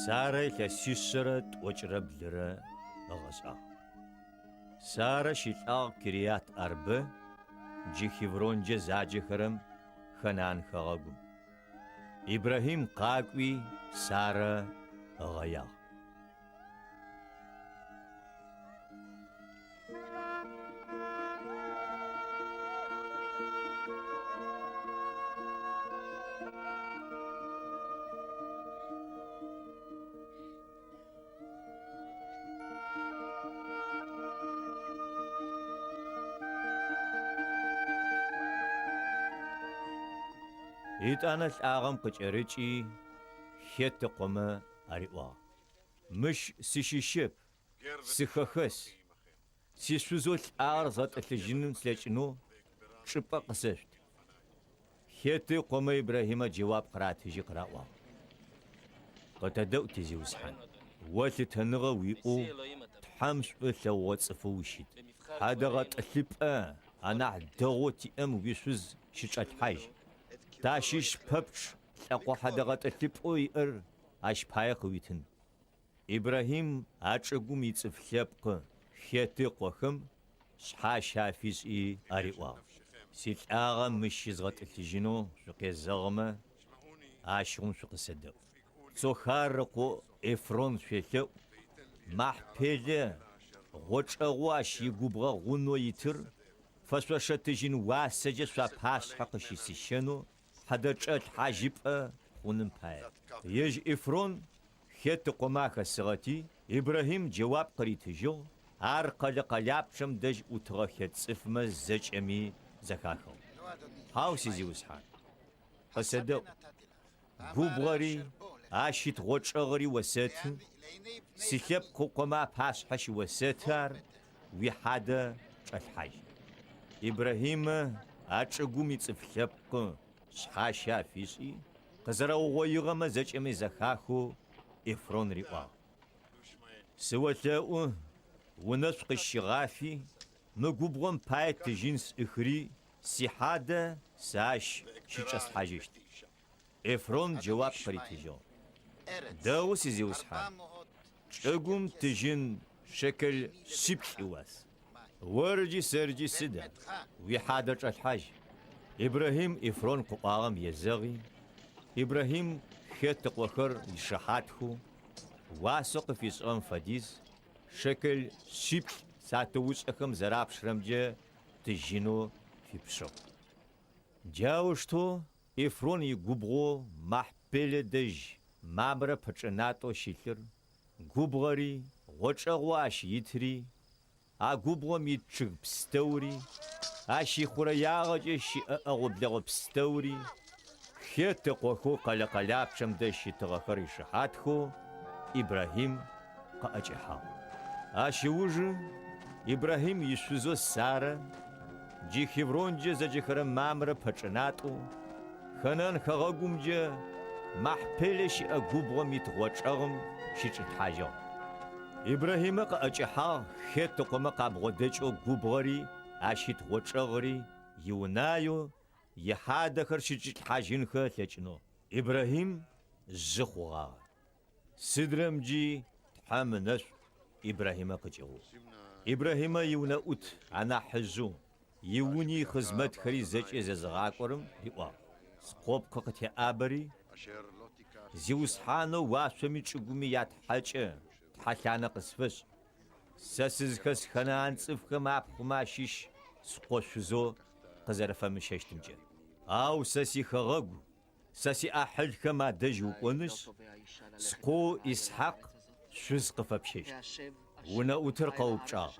سارة لسيشرة وجربلرة أغسا سارة شيطاق كريات أربة جيخيفرون جزاجي خرم خنان خغاقم إبراهيم قاقوي سارة غيا إتانا الأغم قجريجي خيط قوما أريوا مش سيشيشيب سيخخس سيشوزول أرزات الجنون سلجنو شبا قسشت خيط قوما إبراهيم جواب قرات هجي قراوا قتدو تزي وسحان وتتنغى ويقو تحمش بثوات صفوشيد هذا غات اللبقى أنا عدغو تيام ويشوز شجعت حاج تاشيش ببش لقو حدغت اللبقو يقر اش بايق ويتن إبراهيم عجقوم يتفلبق خيطي قوخم شحاشا فيزي أريوا سيل آغا مش يزغت التجينو شقي الزغمة عاشقون شقي سدو سو خارقو إفرون شويتو محبيلي غوش أغواش يقوبغا غنو يتر فسوشا تجين واسجة سوا باس حقشي سيشنو حدرجت حاجب ونم باي يج إفرون خيط قماخ سغتي إبراهيم جواب قريتجو عرقل قلاب شم دج وتغخيت صفما زج أمي زكاخو هاو سيزي وسحان قصدو قوبغري عاشت غوش أغري وساتن سيخيب قوما باس حشي وساتر ويحادة الحاج إبراهيم عجقوم يتفلبق شحاشا فيسي قزرو غويغما زجمي زخاخو إفرون ريوا سواتاو ونسق الشغافي مقوبغم بايت جنس إخري سيحادة ساش شيشاس حاجشت إفرون جواب قريتجو داو سيزي وسحان شاقوم تجن شكل سبح إواس ورجي سرجي سدا ويحادة الحاج إبراهيم إفرون قوام يزغي إبراهيم خيط قوخر يشحاتخو واسق في صغم فديز شكل شبح ساتوش أخم زراب شرمجة تجينو في بشو جاوشتو إفرون يقوبغو محبل دج مامرا پچناتو شيلر قوبغري غوچغواش يتري أقوبغو ميتشغ بستوري أشي خورا ياغجي شي أغبلغ بستوري خيط قوخو قلقلاب شمدشي تغخر شحاتخو إبراهيم قاجحا أشي وجه إبراهيم يشوزو سارة جي خيفرونجي زجي خرم مامرا پچناتو خنان خغاقومجي محبلش أقوبغو ميتغوچغم شيچت حاجو إبراهيم قاجحا خيط قوما قابغو دجو قوبغري أشيت غوچغري يونايو يحادخر شيچت حاجينخ لچنو إبراهيم زخوغا سدرمجي تحمنش إبراهيم قجغو إبراهيم يونا أوت أنا حزو يوني خزمت خري زج زغاقورم يوا سقوب ققتي أبري زيوسحانو واسومي چگومي يات حاجة تحلانا قصفش ساسزخس خنان صفخ مابخما شيش سقوشزو قزرفا مشاشتمجا أو ساسي خغاقو ساسي أحلخ ما دجو قونش سقو إسحاق شزق فبشيش ونا أوتر قوبشا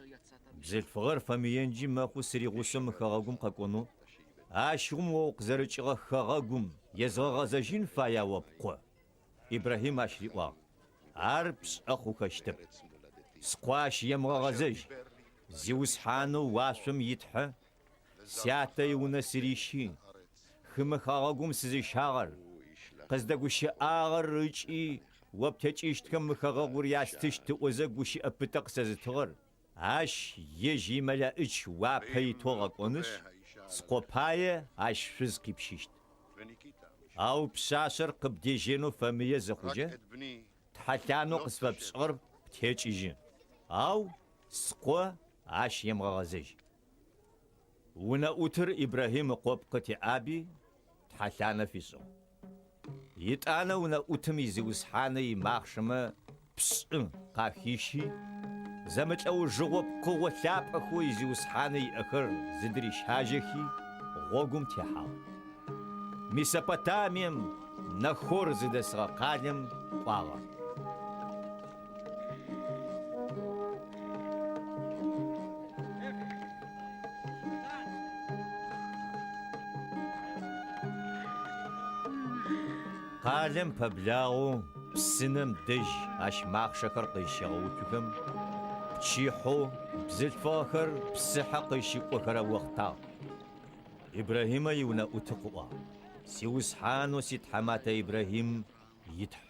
بزيل فغر فمينجي ماخو سري غسم خغاقوم قاقونو أشغم وقزرچغ خغاقوم يزغغزجين فايا وبقو إبراهيم أشريوا عربس أخو كشتب سقواش يمغغزج زيوسحانو واسم يتحى سياتا يونا سريشي خم خغاقوم سزي شاغر قزدقوشي آغر رجي وبتجيشتكم خغاقور ياستشت وزقوشي أبتق سزتغر عاش يجي ملايش وابهي توغاقونش سقوباية عاش فزقي بشيشت أو بشاشر قبديجينو فمية زخوجة تحلانو قصفة بشغر بتهيج إيجي أو سقوة عاش يمغغزيج ونا أوتر إبراهيم قوبقتي أبي تحلانة في سو يتانا ونا أوتمي زوسحاني ماخشمة بسن قاخيشي زمج أو جواب قوة ثاب أخوي زوسحاني أخر زدري شاجخي غوغم تيحاو ميسوبوتاميم نخور زدسغا قادم قاغا قادم فبلاغو بسنم دج اش ماخشكر قيشيغوتكم بتشيحو بزلفاخر بسحا قيشيقوخر وقتا إبراهيم يونا أتقوا سيوسحانو سيتحمات إبراهيم يتح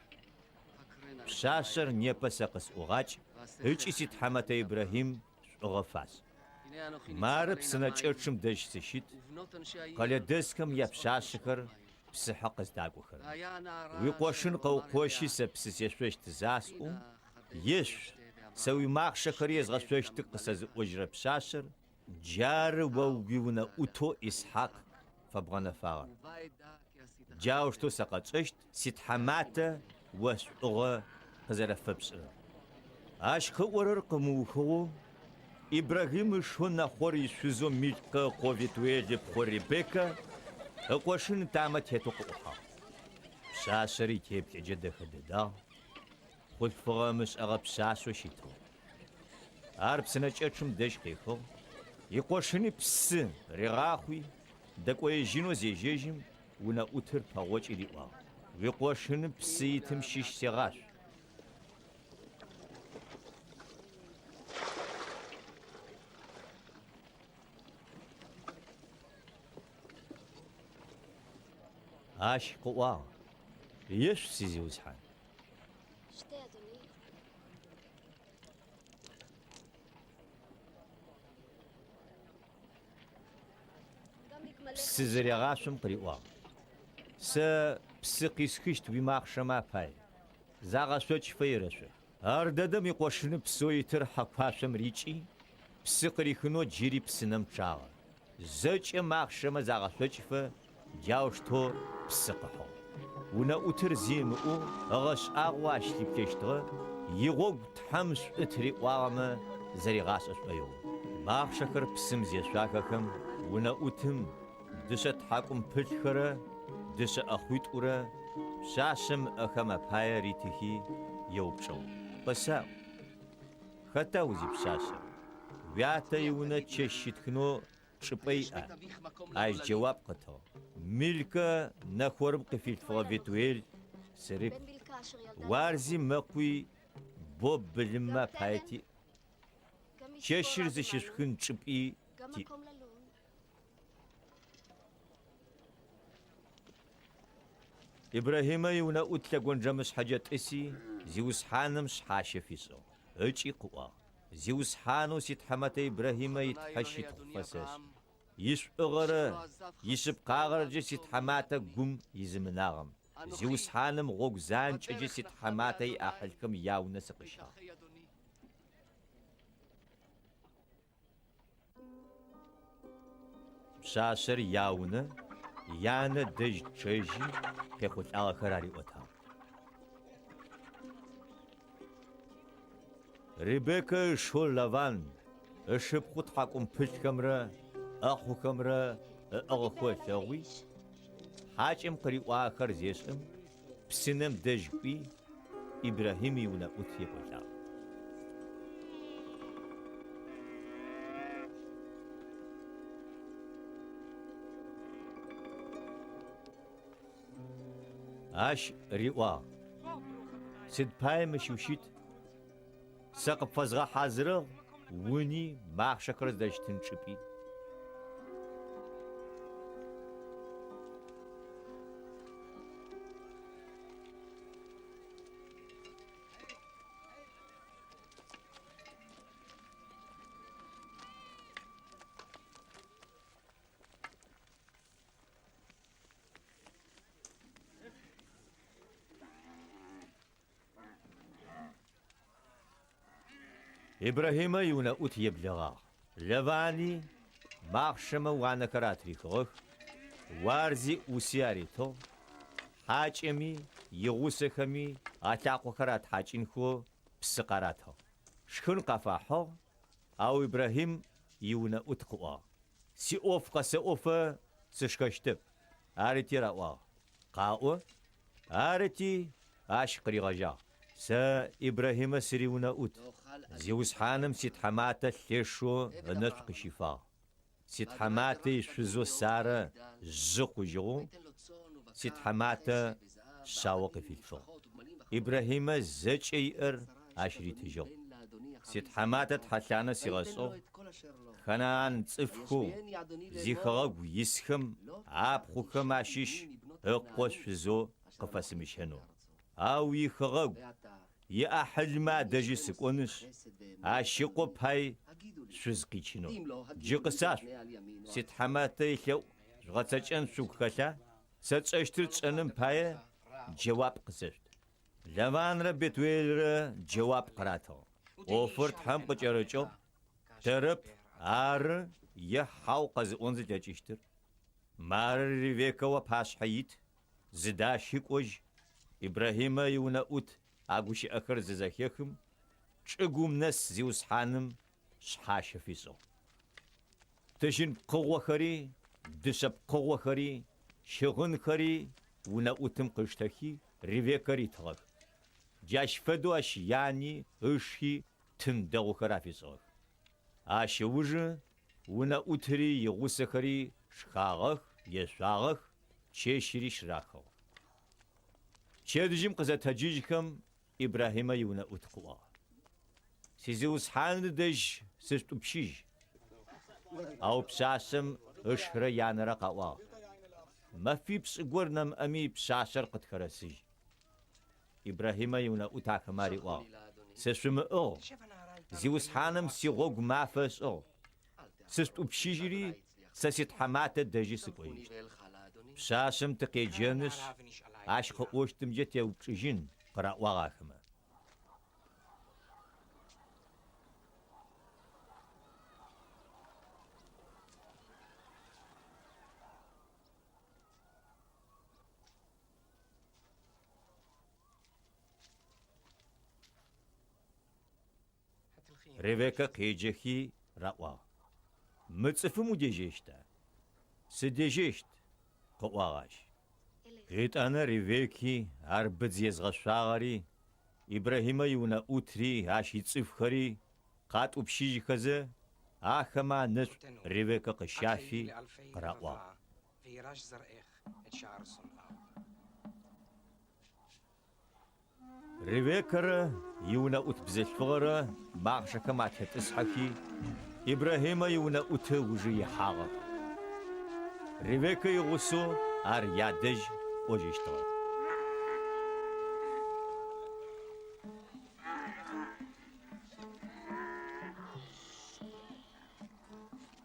بشاشر نيبساقس أغاج هيجي سيتحمات إبراهيم أغفاس مارب سنة ارشم دج سيشيت قال دسكم يبشاشكر بسحقس داقوخر ويقوشن قوشي سبسس يشوش تزاسو يش سوي ماخشكر يزغشوش تقسز أجر بشاشر جار ووجونا أوتو إسحاق فبغنا فاغر جاوشتو سقطشت سيتحماتا وسوغا قزر فبسر اش خورر قموخو إبراهيم شونا خوري سوزو ميلقا قوفيتويل بخوري بيكا اقوشن تامت يتوقعها شاشري كيب جد خددا خذ فغامس أغب شاشو شيتو عرب سنة ارشم دشقيخو يقوشني بس رغاخوي دكوي جينو زيجيجم ونا أوتر باوش إليوا ويقوشن بس يتمشيش سيغاش عاش قوا يش سيزي وزحان سيزري غاشم قريوا س بسقيسكشت ويماخشما باي زاغا سوتش فيرش ارددم يقوشن بسويتر حقاشم ريچي بسقريخنو جيري بسنم چاغ زچ ماخشما زاغا سوتش ف جاوشتو بسقحو ونا اوتر زيمو اغش اغواش ليبكشتغ يغوغ تحمس اتري واغما زري غاسش بايو ماخشكر بسم زيشاكخم ونا اوتم دشت حاكم بلخرة دش أخويت أورا شاشم أخما بايريتهي يوبشو بساو خطا وزي بشاشم وياتا يونا تشيشتكنو شبيئة أي جواب قطو ملكا نخورم قفيل فغبيتويل سرب وارزي مقوي بوب بلما بايتي تشيشر زيشتكن شبئي تي إبراهيم يونا أتلقون جمس حاجة إسي زيوس حانم شحاشة فيسو أجي قوا زيوس حانو سيتحمت إبراهيم يتحشي تخفساش يش أغرى يشب قاغر جي سيتحمت قم يزمناغم زيوس حانم غوك زانج جي سيتحمت أحلكم ياونا سقشا شاشر ياونا يانا دج تشيجي كيخوش على خراري وطا ريبيكا شول لافان اشب خود حاكم بيش كامرا اخو كامرا اغخوة ثاوي حاجم قريب واخر زيشم بسنم دج بي إبراهيمي ونا اوتي بولا اش ريوا سيد باي مشوشيت سقف فزغا حاضر وني ماخ شكر داشتن شبي إبراهيم يونا أوت يبلغا لفاني ماخشما وانا كراتري خوخ وارزي وسياري تو حاجمي يغوسخمي أتاقو كرات حاجين خو بسقاراتو شكون قفاحو أو إبراهيم يونا أوت قوا سي أوف قاسي أوفا سشكشتب آرتي رأوا قاو آرتي أشقري غجا سا إبراهيم سريونا أوت زيوس حانم سيت حماتا ثيشو نشق شفا سيت حماتا شزو سارة زقو جو سيت حماتا شاوق في الفو إبراهيم زج اير عشري تجو سيت حماتا تحشانا سيغسو خنان تصفخو زيخغو يسخم عابخو خماشيش اقوش فزو قفاس مشهنو أو يخغو يا أحد ما دجي سكونش عاشقو باي شزقيشنو جيقساش سيت حماتي لو غتاجن سوق خلا ساتشتر أنم باي جواب قسشت لمان ربيت وير جواب قراتو اوفرت هم قجرجو ترب ار يا حوقز اونز دجيشتر مار ريكو باش حيت زداشيقوج إبراهيم يونا أوت أقوشي أخر ززاكيكم شقوم ناس زيوس حانم شحاشة فيسو تشن قوة خري دشب قوة خري شغن خري ونا أوتم قشتكي ريفيكري تغل جاش فدواش يعني اشي تندغو خرافيسو آشي وجه ونا أوتري يغوس خري شخاغخ يشاغخ شيشري شراخو شادجم قزا تجيجكم إبراهيم يونا أتقوا سيزوس حان دج سستو بشيج أو بساسم أشهر يانرا قوا ما في بسقورنم أمي بساسر قد خرسي إبراهيم يونا أتاك ماري وا سسم أو زيوس حانم سيغوغ مافس أو سستو بشيجري سسيت حمات دجي سقويش بساسم تقي جنس عاشق اوشتم جت يا وبشجين قرا واغاخما ريبيكا قيجخي رأوا متصفمو ديجيشتا سديجيشت قواغاش قيت أنا ريفيكي أربز يزغشاغري إبراهيم يونا أوتري عاشي تصفخري قات وبشيجي خزة آخما نش ريفيكا قشافي قرأوا ريفيكا يونا أوت بزشفغرة باغشكا ما تتسحكي إبراهيم يونا أوت وجي حاغر ريفيكا يغسو ار يادج اوجيشتو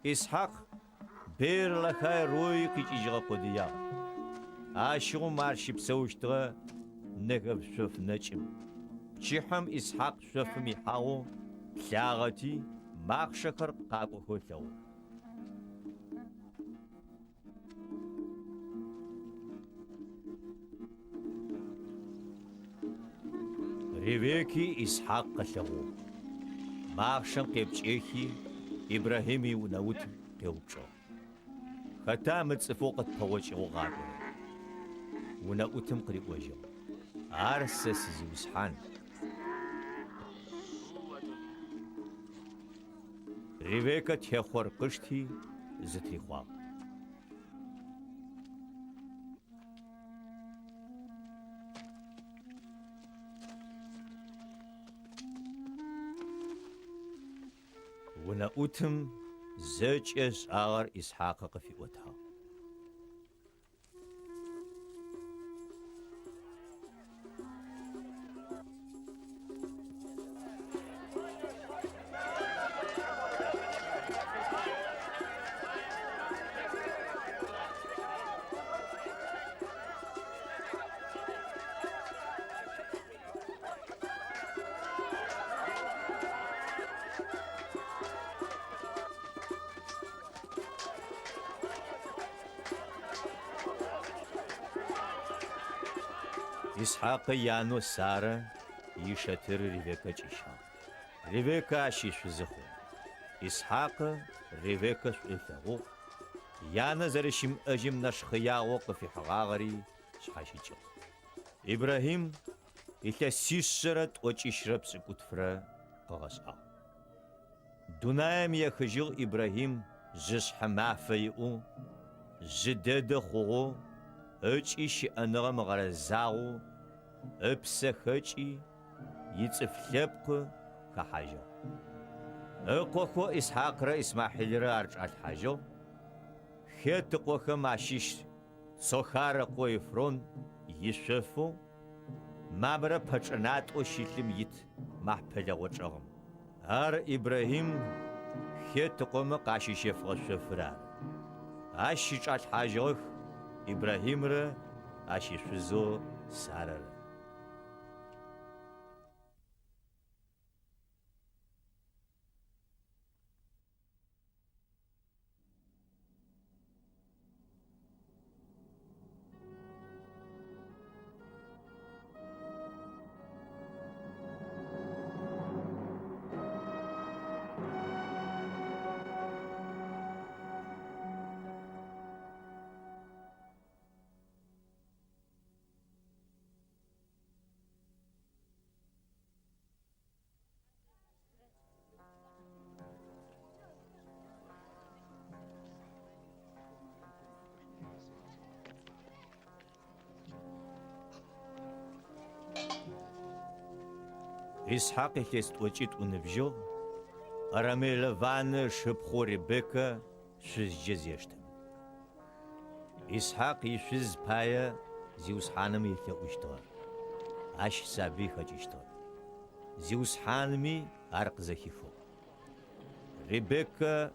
إسحاق بير لخاي روي قيجيغا قوديا عاشقو مارشي بسوشتغا نغب شوف نچم شيحم إسحاق شوف ميحاو لاغتي ماق شكر قاقو خوشو ريبيكي إسحاق قشغو ماخشم قيبچيخي إبراهيمي ونوت قيوچو خطا متصفوقت فوچو غابو ونوتم قريب وجو عرسس زوسحان ريبيكا تيخور قشتي زتري خواب ونأوتم زوج إس آغر إسحاق قفي وتها إسحاق يانو سارة يشتر ريبيكا جيشا ريبيكا شيش زخو إسحاق ريبيكا شويفاغو يانا زرشم أجم نشخياغو في حغاغري شحاشيجو إبراهيم إلا سيشرت وچيشرب سكوتفرا قغسقا دونايم يخجل إبراهيم جش حمافيئو جدد خوغو أجيش أنغم غرزاغو أبسخجي يتفلبق كحاجة أقوكو إسحاق را إسماحيل را أرجع الحاجة خيط قوكو ماشيش سوخار قوي فرون يشفو مابرا پچنات او شیلم یت محپله وچغم هر إبراهيم خيط قوم قاشي شفغ شفرار عشيش الحاجة إبراهيم را عشيش فزو سارر إسحاق يخست وجيت ونبجو أرامي لفان شبخو ريبيكا شز جزيشتم إسحاق يشز بايا زيوس حانمي يتلقشتور عش سابي خجشتور زيوس حانمي أرق زخيفو ريبيكا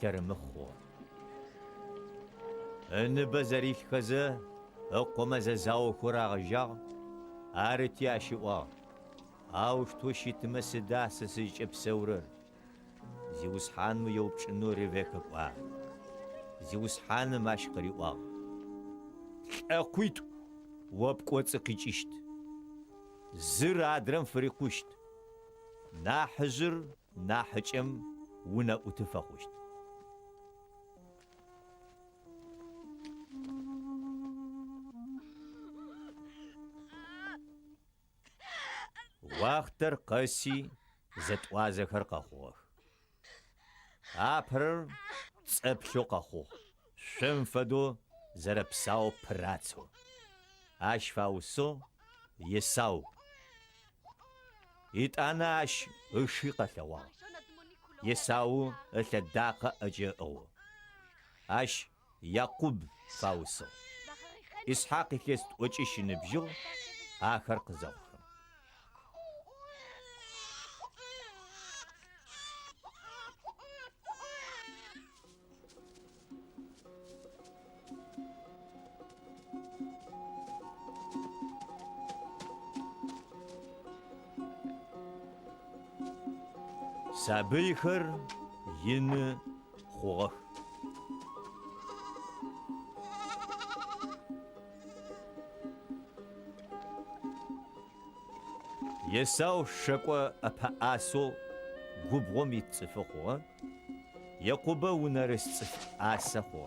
كرمخو أن بزريخ خزا أقوم زاو خراغ جاغ أرتي أشيوار أوش توشي تمسدا سسيج بسورر زيوس حان يوبش نور ريبيكا قوا زيوس حان ماش قريوا أقويت وابقوت قيشت زر عدرم فريقوشت نا حجر نا حجم ونا اتفاقوشت واختر قاسي زتوازه خرقاخوخ أبر تسبشو قاخوخ شنفدو زربساو براتسو أشفاوسو يساو إتاناش أشيقة لوا يساو الداقة أجاءو أش يعقوب فاوسو إسحاق كيست وجيش نبجو آخر قزاو سابيخر ين خوغ يساو شكوى أبا آسو قبغم يتصفخوا يعقوب ونرس آسخوا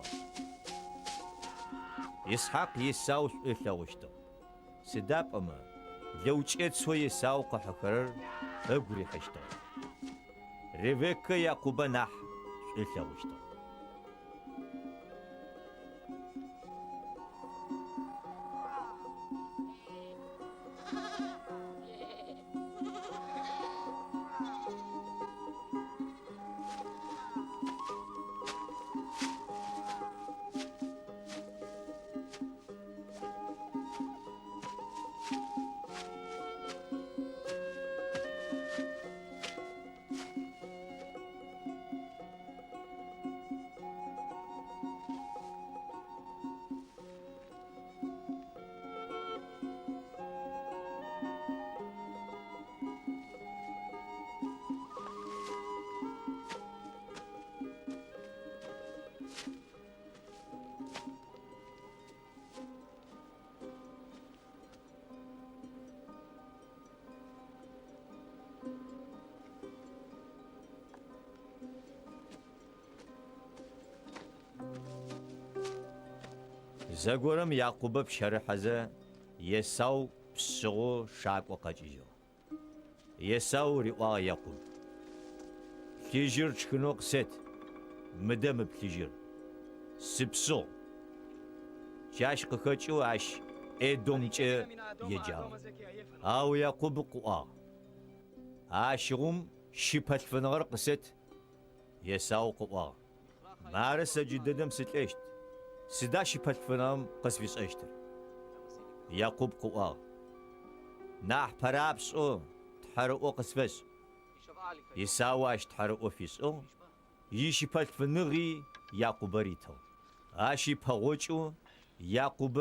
إسحاق يساو إخلاوشتو سداب أما لو جئت سو يساو قحكرر أقري خشتو ريبيكا يعقوب نح إخلاوشتو زغورم يعقوب بشرحزه يساو بسغو شاكو قاجيجو يساو ريوا يعقوب كيجر چكنو قسيت مدم بكيجر سبسو جاش قخچو اش ادومچ يجاو او يعقوب قوا اشغم شيپت فنغر قسيت يساو قوا مارس جددم ستلشت سدا شيپت فنام قسفيس اشتر يعقوب قوا ناح برابسو تحرقو قسفس يساواش تحرقو فيسو يشيپت فنغي يعقوب ريتو اشي پغوچو يعقوب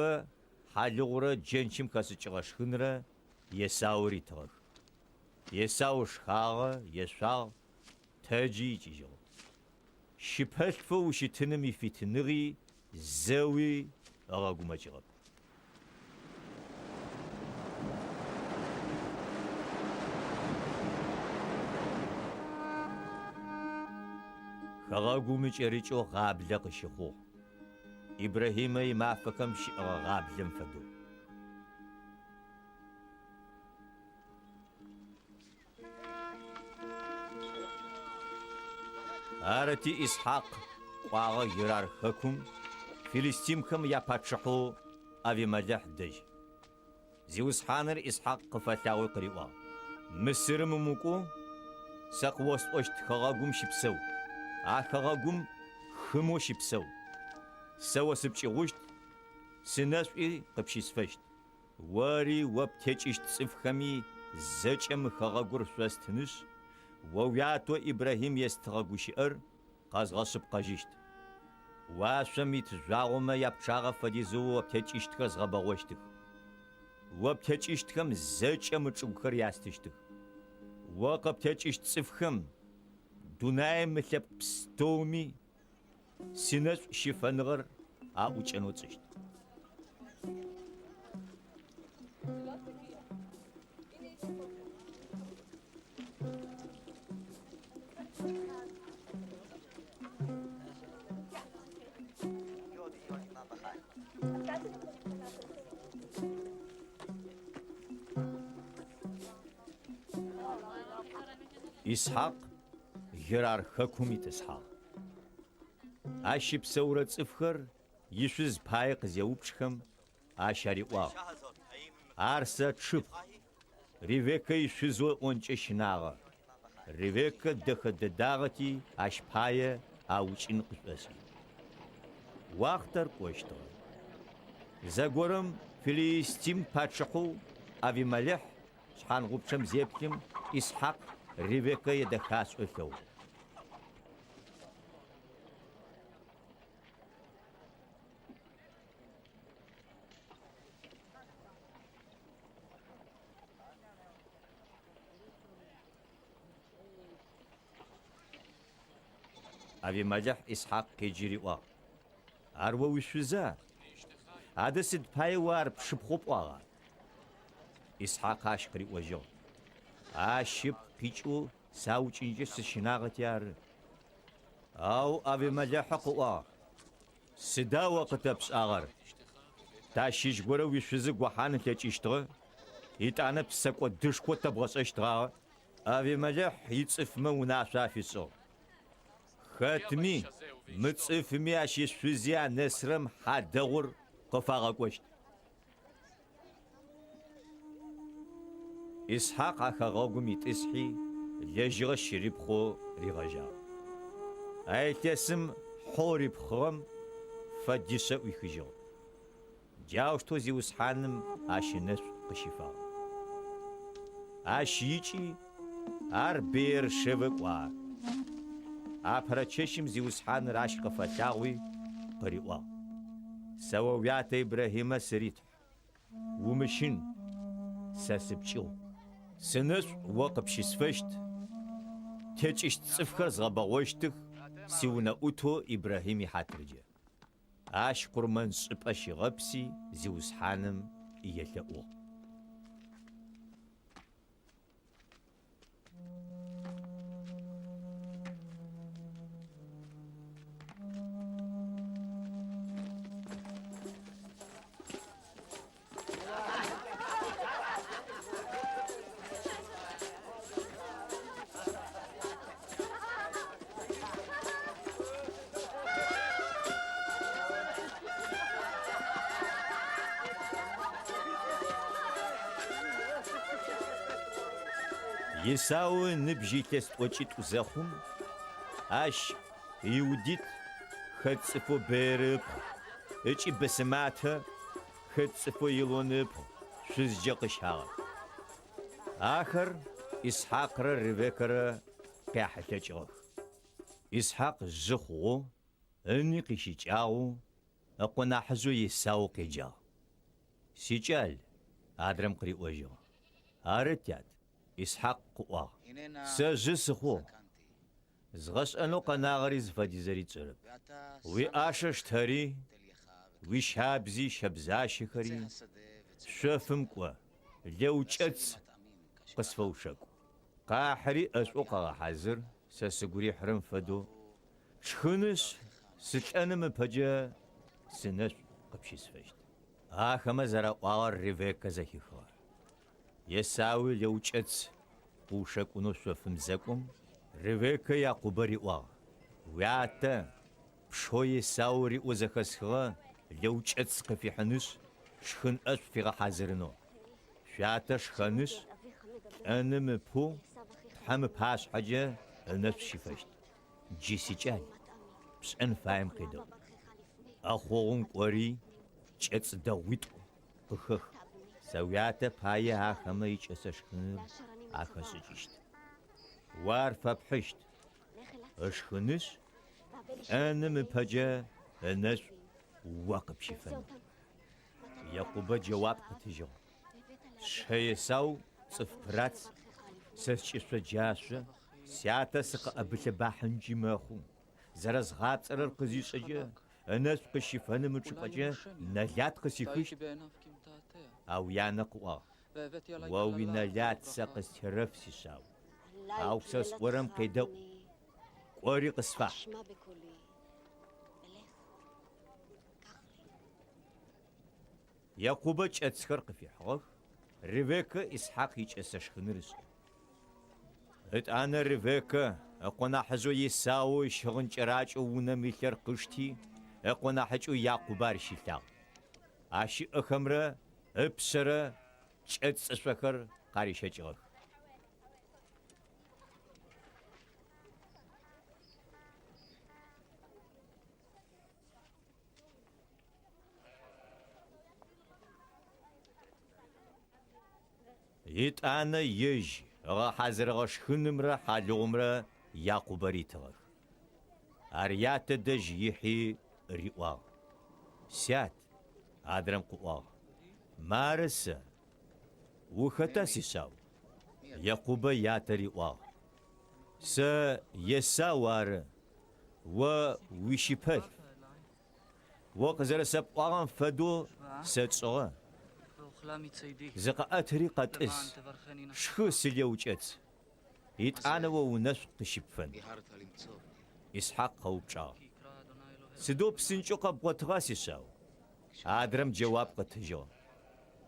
حالغره جنچم كاسچغش خنره يساو ريتو يساو شخاغه يساو تجي جيجو شيپت فو شتنمي فيتنغي زوي اغاغوماجغ خغاغومچ ريچو غابله قشخو ابراهيمي ما فكم شي غابلم فدو ارتي إسحاق قاغ يرار حكم فلسطين كم يا باتشخو ابي مدح دج زيوس حانر إسحاق قفتاوي قريوا مصر ممكو سقوست اوشت خغاغوم شيبسو خغاغوم خمو شيبسو سوا سبچي غوشت سناسوي قبشيسفشت واري وبتچشت صفخمي زچم خغاغور سوستنش ووياتو إبراهيم يستغاغوشير قازغاسب قاجيشت واسميت زاغوما يابچاغا فديزو وبتچشت قازغاباغوشتك وبتچشتكم زچم چوخر ياستشتك وقبتچشت صفخم دوناي ملب بستومي سينس شيفنغر اوچنوچشت إسحاق يرار حكومي إسحاق أشيب سورة صفخر يشوز بايق زيوبشخم أشاري واو أرسا تشب ريفيكا يشوزو أونچ شناغا ريفيكا دخ دداغتي أش بايا أوچين قسوسي واختر قوشتو زغورم فلسطين باتشخو أبي ملح شحان غوبشم زيبكم إسحاق ريفيكا يدخاس أثو أبي ملح إسحاق كيجري وا أروى وشوزا هذا سد بايوار بشبخوب واغا إسحاق أشكري وجو أشب بيجو ساوچ إنجس شناغت يار أو أبي ملح قوا سدا وقتبس أغر تاشيش غورا وشوزا وحان تيجيشتغ يتانا بسكو دشكو تبغس اشتغا أبي ملح يتصف مناسا فيسو خاتمي متصفمي أشي سوزيا نسرم حدغور قفاغا قوشت إسحاق أخاغوغم يتسحي لجغ شريبخو ريغاجا أي تسم حوريبخوم فديسا ويخجو جاوشتو زيوس حانم أشي نس قشيفا أشيجي أربير شبكوا أبرتشم زيوس حان راش قفتاوي قريوا سوا ويات إبراهيم سريت ومشين ساسبچو سنس وقب شسفشت تيجشت صفخر زغباوشتك سيونا أوتو إبراهيم حاترجه أش قرمان سباشي غبسي زيوس حانم إيالتأو Исау ныбжитес очит узахум, аш иудит хацфо берып, эчи бесмата хацфо илонып, шизжакышага. Ахыр إسحاقر ريفيكر كاحتاجوه إسحاق زخو أني قشيجاو أقونا حزو يساو قيجا سيجال أدرم قري وجو أرتيات إسحاق قوا سجسخو زغش أنو قناغريز فديزري تسرب وي آشش تاري وي شابزي شبزاشي خري شفم قوا لو تشتس قصفو شكو قاحري أسوقا حزر سسقوري حرم فدو شخنش سلأنم بجا سنش قبشي سفشت آخما زرا وار ريفيكا زكي خوار يساوي لو تشتس وشكو نصف مزاكم ريفيكا يعقوب ريوا ويعتا بشو يساوي ريو زخسخوا لو تشتس قفي حنش شخن أش في حزرنو شاتا شخنش أنا مبو تحم باش حاجة النفس شفشت جيسي جاي بس أنا فاهم كده أخوهم قري جت دويت بخخ سوياته بايا هاخما يج أسشخنر أخسجشت وارفا بحشت أشخنش أنا مبجا الناس واقب شفن يعقوب جواب قتجو شيساو صفرات سرچ جاسه سياته سق ابل باحنجي ماخو زرز غاطر القزيشجه الناس قشفن مچقجه نلات قسيخش او يانقوا ووي نلات سقس ترف سيساو او سس ورم قيدو قوري قصفا يعقوب اتسخرق في حق ريفيكا إسحاق يج أسشخنرس أنا ريفيكا أقونا حزو يساو شغن جراج ونا ميلر قشتي أقونا حجو يعقوب رشيتا أشي أخمرة أبصرة جت أسفكر قاريشة جغ يتأنا يج حزر غشخنمرة حالومرة يعقوب ريتغ أريات دج يحي ريوا سيات أدرم قوا مارس وختا سيساو يعقوب يات ريوا س يساوار ويشيبل وقزر سبقان فدو ستسوغ زقا أتري قد إس شخو سليوجت يتعانا ونسق شبفن إسحاق قوبشا سدوب سنشوقا بغتغاسي ساو أدرم جواب قتجو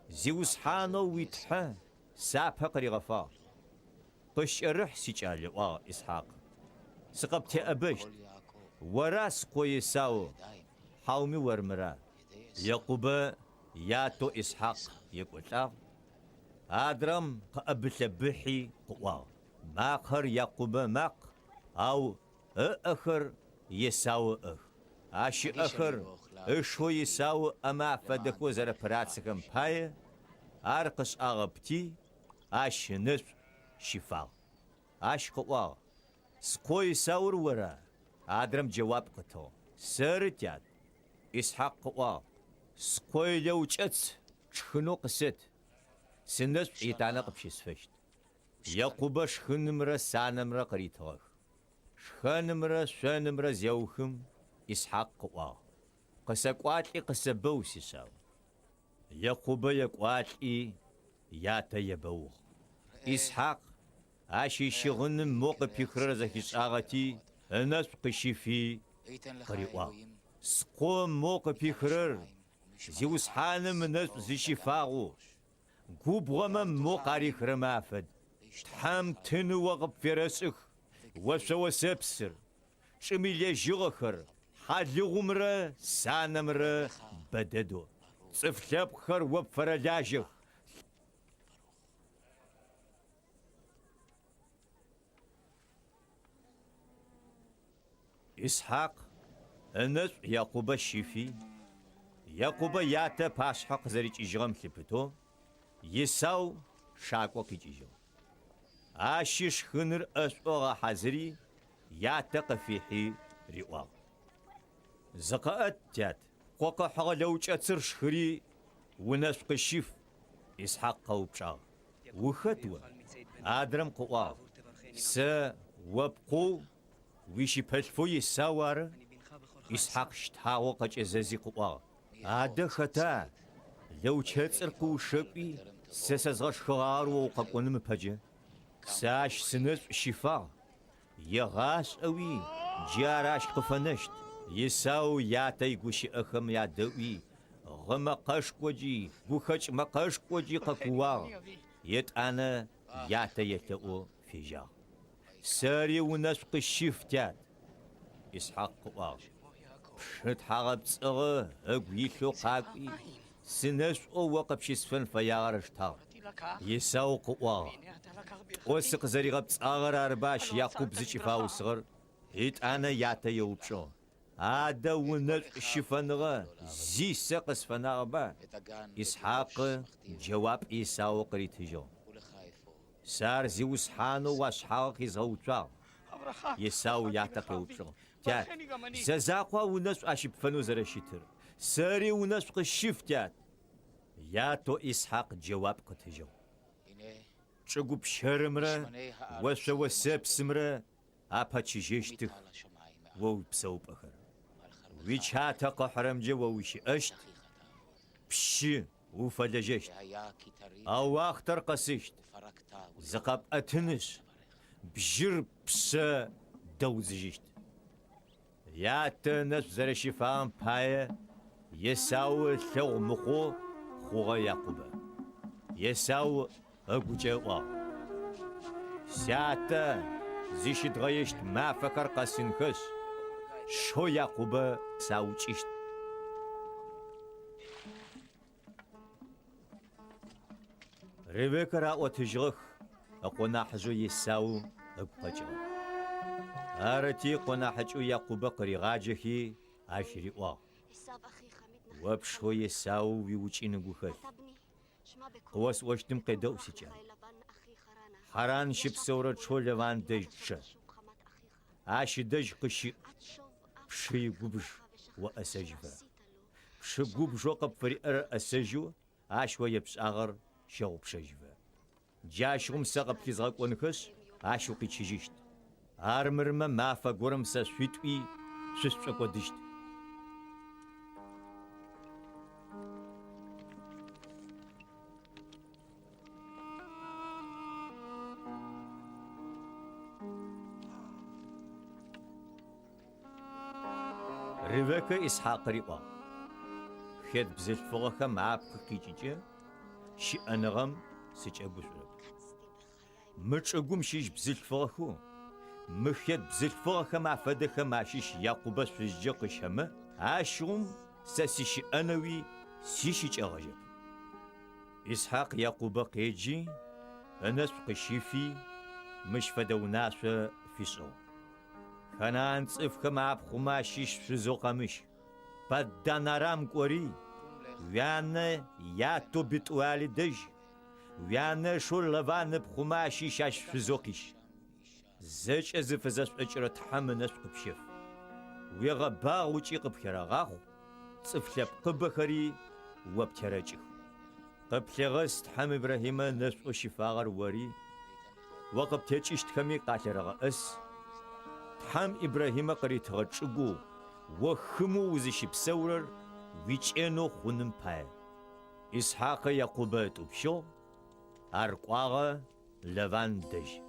زيوس حانو ويتحا سابها قريغفا قش الرح سيجالي إسحاق سقبتي أبشت وراس قوي ساو حاومي ورمرا يعقوب ياتو إسحاق يقول أدرم قبل بحي قوا ماخر يعقوب ماق أو أخر يساو أشي أخر إشو يساو أما فدكو زر براتسكم باي أرقص أغبتي أش نصف شفاء أش قوا سقو يساور ورا أدرم جواب قطو سرتيات إسحاق قوا سقوي لو جت شخنو قست سنس إيتانا قبشيس فشت يعقوب شخنمرا سانمرا قريتوخ شخنمرا شنمرا زيوخم إسحاق قوا قسقواتي قسبو سيساو يعقوب يقواتي ياتا يبوخ إسحاق عاشي شغن موقع بيخرر زكيس آغتي الناس قشيفي قريوا سقو موقع بيخرر زيوس حانم ناس زيشفاغو قوب غمم موقع رمافد تحام تنو وغب فرسخ وسو سبسر شميلي جغخر حالي غمرة سانمرة بددو صفلاب خر وبفرلاجخ إسحاق أنس يعقوب الشيفي يعقوب ياتا باشحق زريج إجرام خبتو يساو شاكو كيجيجو آشيش خنر أسوغا حزري ياتا قفيحي ريواغ زقاءت تيات قوقا حغا لوج أتسر شخري وناس قشيف إسحاق قوبشاغ وخطوة آدرم قواغ سا وابقو ويشي بلفو يساوار إسحاق شتاو قاج أزازي قواغ آده خطا لو تشتر قو شبي سسازغش خغار وقاقون مباجة ساش سنس شفا يغاش أوي جاراش قفنشت يساو ياتا يقوشي أخم يا دوي غما قشقوجي بوخش ما قشقوجي قاقواغ يت أنا ياتا يتلقو في جاغ ساري وناس قشيفتات إسحاق قواغ بشت حغب صغه أقويلو قاقوي سنس أو وقب شسفن فياغرش تاغ يساو قواغ وسق زريغب صغر أرباش يعقوب زيشي فاو صغر هيت أنا ياتا يوبشو هذا وناس شفنغه زي سقس فنغبا إسحاق جواب إيساو قريتجو سار زي وسحانو واسحاق يزغوتاغ يساو يعتقي وبشو تات زازاقوا وناس أشب فنو زرشيتر ساري وناس قشفتات ياتو إسحاق جواب قتجو شقوب شرمرا وسو سبسمرا أبا تشيشتخ وو بسوب أخر ويشاتا قحرم جو ووشي أشت بشي وفلجشت أو أختر قسشت زقاب أتنش بجر بسا دوزجشت ياتا ناس زرشفان بايا يساو ثو مخو خوغا يعقوب يساو أقو جوا ساتا زيشت غيشت ما فكر قاسنكش شو يعقوب ساوچيشت ريبيكا راو تجرخ أقونا حجو يساو أقوجو أرتي قونا حجو يعقوب قريغاجهي عشري وا وابشو يساو ويوچي نغوخل قواس وشتم قيدو سيجان حران شب سورة شو لوان دجشة عاشي دج قشي بشي قبش وأسجفة بشي قبش وقب فريقر أسجو عاشو يبس أغر شو بشجفة جاش غم ساقب كيزغاق ونخش عاشو قيتشيجيشت عارمرما مافا قرم ساسويتوي سسوكو ديشت ريبيكا إسحاق ريقا خد بزيت فوقها معاب كيجيجي شي أنغم سيج أبو سلب مرش أقوم شيش بزيت فوقهو مخد بزيت فوقها مع فدخا مع شيش يعقوب سفجي قشهما عاشوم ساسيش أنوي سيشيج أغجب إسحاق يعقوب قيجي أنس قشيفي مش فدو ناس في صو خنان صف خماب خماشيش فزو قمش بدنارام قوري ويانا ياتو بتوالي دج ويانا شو لبان بخماشيش اش فزوقيش زج از فزاس اجرة حمنس قبشف ويغبا وچي قبخراغاخو صفلب قبخري وابتراجخ قبلغست حم إبراهيم نسو شفاغر وري وقب تيجيشت خمي قاترغا اس حم إبراهيم قريت غتشغو وخمو وزيشي بسورر ويچينو خونم باي إسحاق يعقوب تبشو أرقواغا لوان دج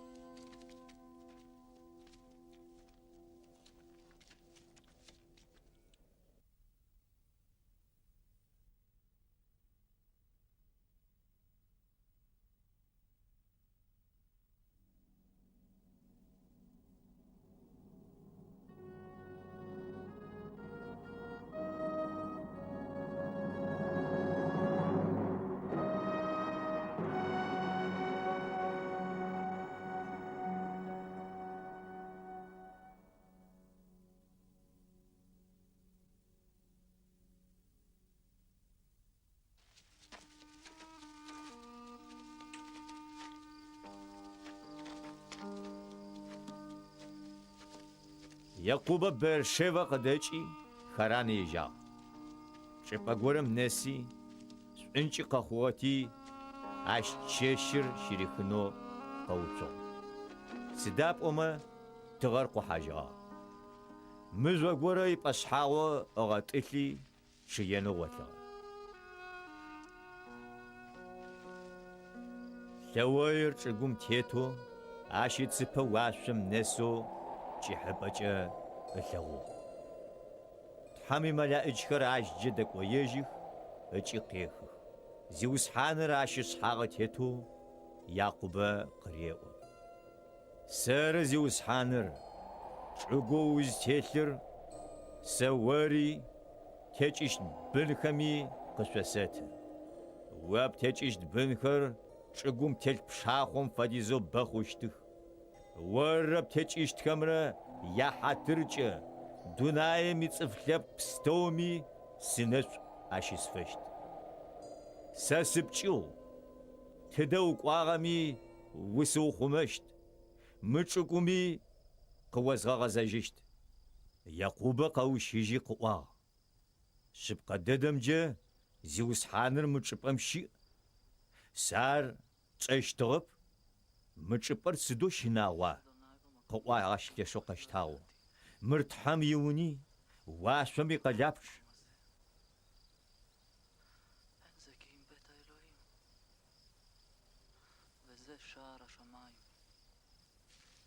يعقوب برشيفا قديشي خراني يجا شبقورم نسي انشي قخواتي عش تشيشر شريخنو قوتو سداب أما تغرقو حاجة مزوا قورا يبقى أغاتيلي شيانو وطلع لواير تقوم تيتو عاشي تسبا واشم نسو جيحباجا اللغو تحامي ملائجخر عاش جدك ويجيخ اجي قيخ زيوس حانر عاشي صحاغة تيتو يعقوب قريئو سار زيوس حانر شعقو وزتيتلر سواري تيجيش بنخمي قسوسات واب تيجيش بنخر شقوم تلك بشاخم فديزو بخوشتخ ورب تيجيش تكمرة يا حاترجة دوناي ميتصفلب بستومي سنس عشيس فشت ساسبچو تدو قواغمي وسو خمشت مچقومي قوازغا غزاجشت يعقوب قوش يجي قوا شبقى ددمجة زيوس حانر مچپمشي سار تشتغب مچپر سدو شناوا قوا عاشق شو قشتاو مرتحم يوني واشمي قلابش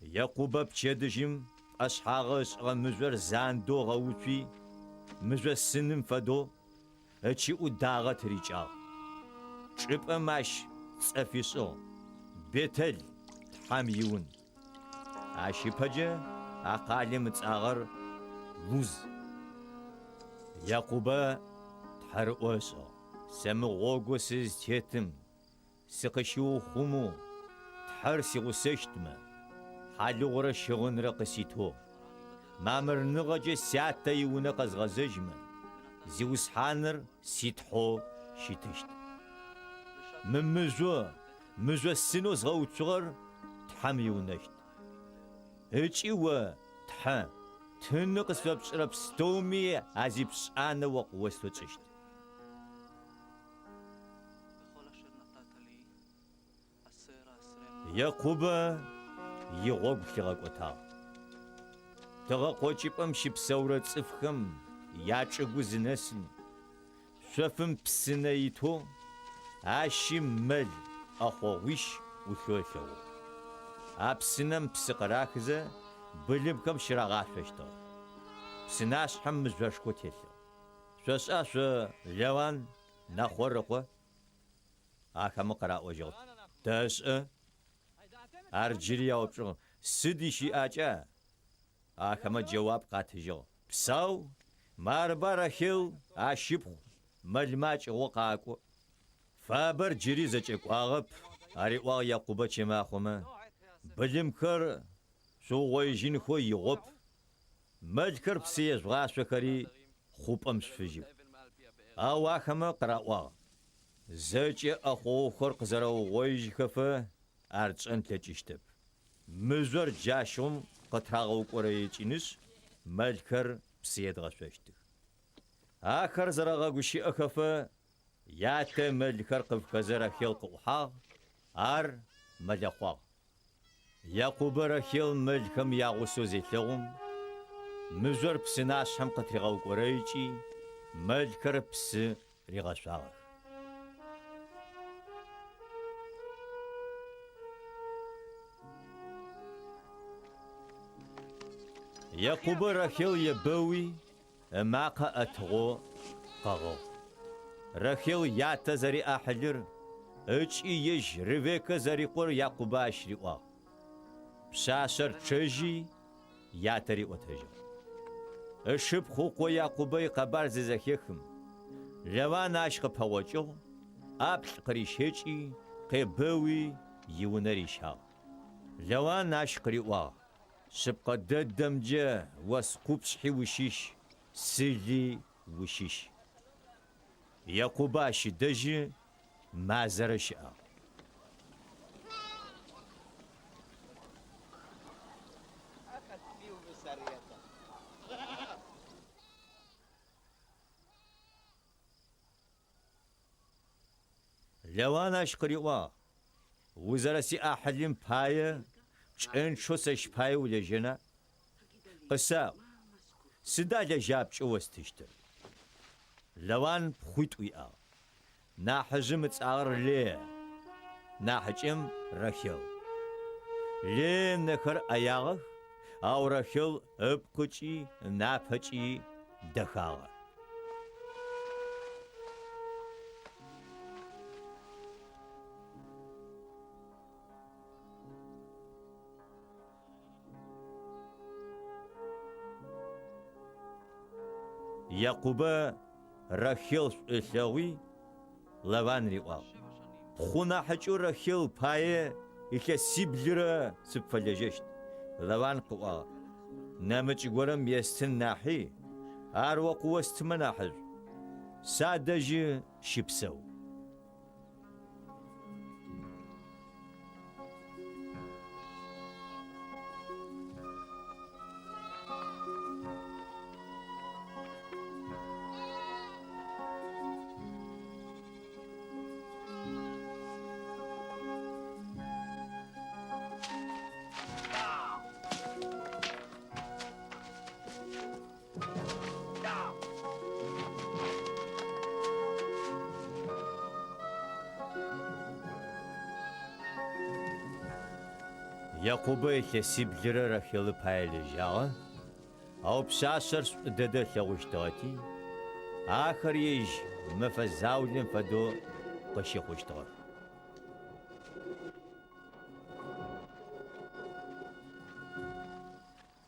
يعقوب بچدجم أصحاغس غمزور زاندو غوتي مزور سنم فدو أشي وداغة ريجال شبقى ماش صفيسو بيتل تحاميون عاشي بجا عقالي متاغر لوز يعقوب تحرقوسو سمغوغو سيز تيتم سقشيو خمو تحرسي غسشتما حالوغرا شغن رقسيتو مامر نغجة ساعتا يونا قزغزجما زيوس حانر سيتحو شيتشت من مزو السنو زغو تغر تحام يونشت هجيوا تحام تنقص فبشرب ستومي عزيبش انا وقوستو تشت يعقوب يغوغ لغاقوتا تغاقوچيبم شيبساورة صفخم ياچغو زنسن شفم بسنايتو عاشي مل اخوغيش وثوثو ابسنم بسقراخزه بلبكم شراغاشتو بسناش حم مزوشكو تيلو شوشاش لوان نخورقو اخم قراء جوت داش أرجلي أوبشون سديشي أجا أخما جواب قاتجو بساو ماربارا خيل أشيبخ ملماج وقاكو فابر جري زجك واغب أريوا يعقوب چما خوما بلمكر شو ويجين خو يغب ملكر بسيج غاشكري خوب أمس فيجو أو أخما قراوا زجي أخو خرق زرو ويج خفه أرجعن تجيشتب مزور جاشوم قطعو قريتشينش ملكر بسيد غششتك آخر زرغا قشي أخفى يات ملكر قف كزر خلق وحاغ أر ملقوا يعقوب رخيل ملكم يغوسو زيتلغم مزور بسناش هم قطعو قريتشي ملكر بس رغشاغ يعقوب رخيل يبوي ماقا أتغو قغو رخيل ياتا زري أحلر اچ يج ريبيكا زري قور يعقوب أشريوا بشاشر تشجي ياتري وتجي الشب خوقو يعقوب قبار ززخيخم لوان عشق بهوجو أبل قريشيجي قيبوي يونريشا لوان عشق ريوا شبقى ددمجة وسقوبشحي وشيش سيلي وشيش يعقوب أشدجي ما زرشا لوان أشقريوا وزرسي أحلم باية شن شو سش باية ولا جنا قساو سدا لجاب شو استشتر لوان بخوت ويا ناحجم تسعر ليه ناحجم رخيل ليه نخر أياغ أو رخيل أبقشي نافجي دخاغ يعقوب رخيل إسحاوي لوان ريوا خونا حجو رخيل باي إكا سيبلرا سبفلجشت لوان قوا نامج ورم يستن ناحي أروا قوست مناحج سادج شبسو يعقوب يسيبلر رخيل بايلجا أو بساسر دده لوشتاتي آخر يج مفزاولن فدو قشي خوشتار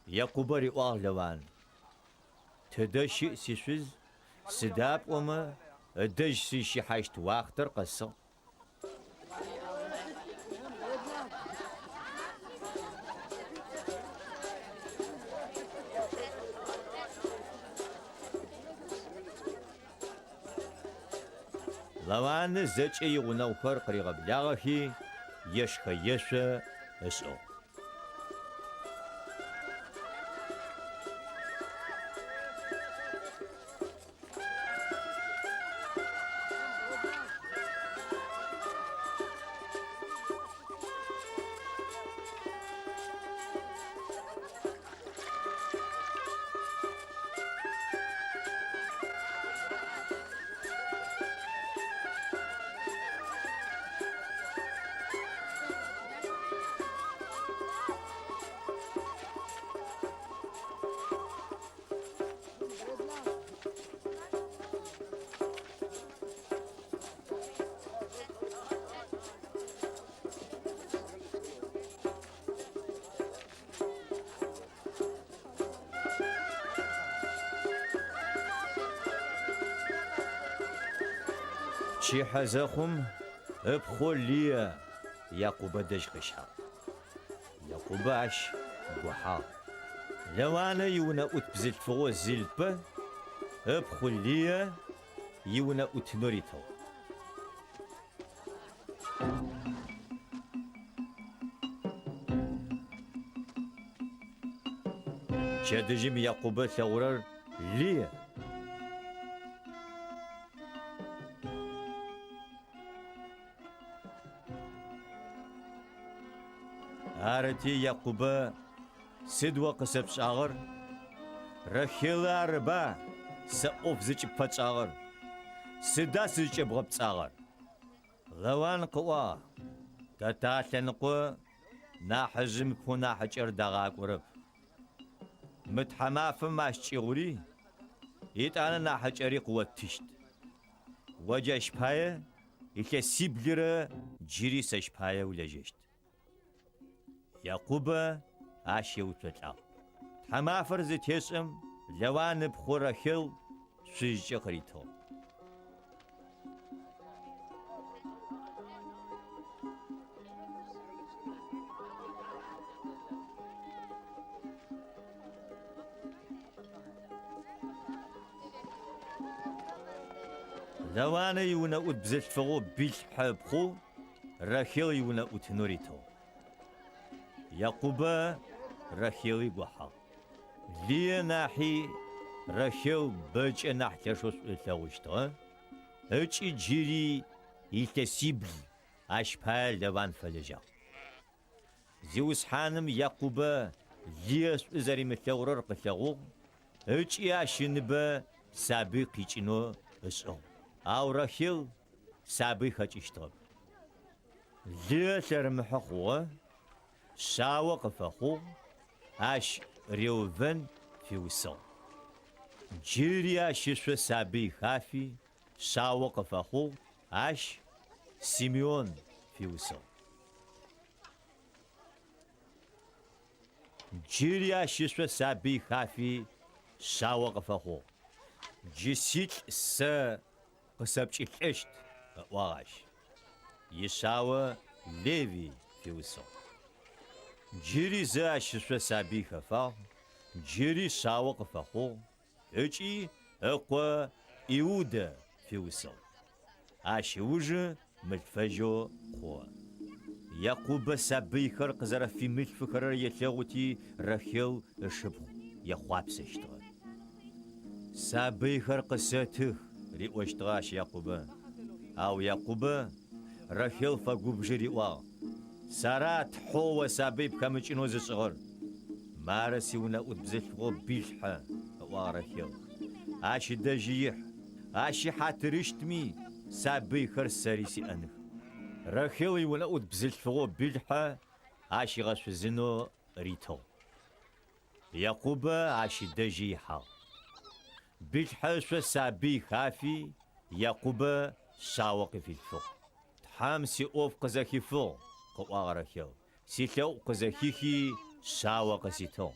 يعقوب ريوار لوان تدشي سيسوز سداب وما دج سيشي حاجت واختر قصة لوان زجي ونوخر قريغ بلاغهي يشخ يشا اسو شي حزاخم ابخل لي يعقوب دج قشا يعقوب عش بوحا لو انا يونا اتبزلت فوق الزلبة ابخل لي يونا اتنوريتو شادجم يعقوب ثورر لي أرتي يعقوب سدوا قسب شاغر رخيل أربا سأوف زيج بتشاغر سدا زيج بغب شاغر لوان قوا تتعلن قوا ناحجم كونا حجر دغاق ورب متحماف ماشي غوري يتعلن ناحجري قوة تشت وجه شباية إكي سيبلر جيري سشباية ولا جشت يعقوب عاش يوتلع حمافر زيت يسم لوان بخورا خيل سيج قريتو لوان يونا بزيت فغو بيش حبخو رخيل يونا نوريتو يعقوب رخيل يقوحا ليه ناحي رخيل بج نحتشوس الثوشتها هجي جيري يلتسيبل أشبال دوان فلجا زيوس حانم يعقوب ليس إزاري مثورر قثغو هجي أشنبا سابق يجنو اسأو أو رخيل سابق هجيشتغب ليه ترمحقوه ساوق فخو اش ريوفن في وصل جيريا شسو سابي خافي ساوق فخو اش سيميون في وصل جيريا شسو سابي خافي ساوق فخو جسيت س قسبش اشت واش يساوى ليفي في وصل جيري زا شسو سابي خفا جيري ساوق فخو اجي اقوى ايودا في وصل اشوج متفجو خو يعقوب سابي خرق زرا في متفخر يتلغوتي رخيل الشبخ يخواب سشتغل سابي خرق ساتخ ريوشتغاش يعقوب او يعقوب رخيل فقوب جريوا سارات حو سابيب كامچينو زصغر مارسي ونا ودبزلغو بيلحا وارخيل اش دجيح اش حاترشتمي سابي خر ساريسي انخ رخيل ونا ودبزلغو بيلحا اش غسزنو ريتو يعقوب اش دجيحا بيلحا شو سابي خافي يعقوب شاوق في الفوق حامسي اوف قزاكي فوق قوارخيل سيتو قزاكيكي شاوة قسيتو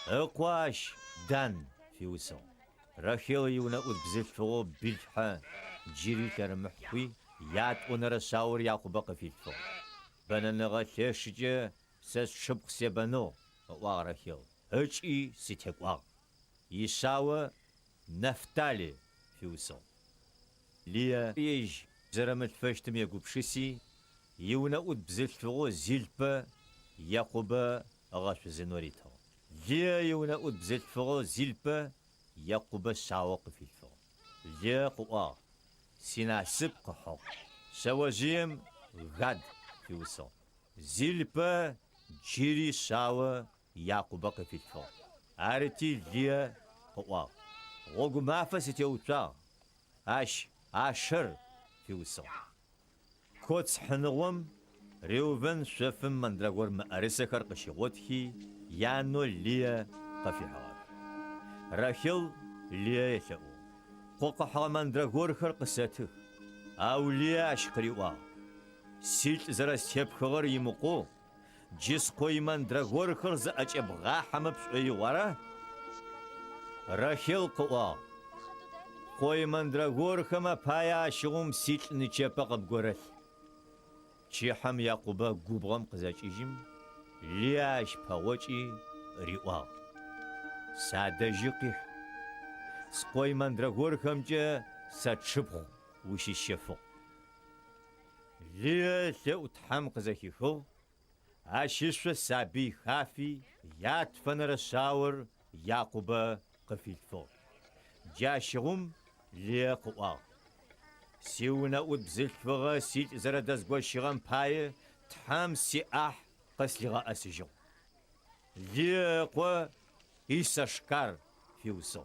اقواش دان في وسو رخيل يونا ودبزل فوق بيلحا جيري كرمحوي يات ونرى شاور يعقوب قفيتو بنانغا تشجة سس شبق سيبانو قوارخيل اجي سيتقوا يشاوة نفتالي في وسو ليا يج زرمت فشتم يعقوب شسي يونا ودبزل فوق زيلبا يعقوب أغاش زنوريتو ليا يونا ودبزل فوق زيلبا يعقوب شاوق في الفوق ليا قوا سينا سبق حق شواجيم غاد في وصول زيلبا جيري شاو يعقوب في الفوق عرتي ليا قوا غوغ مافا ستيوتا عشر في وصول كوتس حنوم ريوفن شفم من دراغور مأرسكر قشيغوتكي يانو ليا قفي حوار راخيل ليا يتلقو قوق حوامن دراغور خر قساته او ليا اشقريوا سيلت زرا سيب خغر يمقو جيس قويمن دراغور خر زأج ابغا حمب شويوارا راخيل قوا قويمن دراغور خما بايا شغم سيلت نيچيبا قبغورت چيحم يعقوب غوبغم قزاچيجم لياش باوچي ريوا سادجيقي سقوي مندراغور خمجه ساتشبخ وشي شفو ليه تحم قزاكيخو عشيش سابي خافي يات فنر شاور يعقوب قفيلفو جاشغم ليه قوا سيونا ودبزل فغا سيت زردز غوشيغان باي تحام سياح قسلغا اسجو ليقوا إسحاق في وصو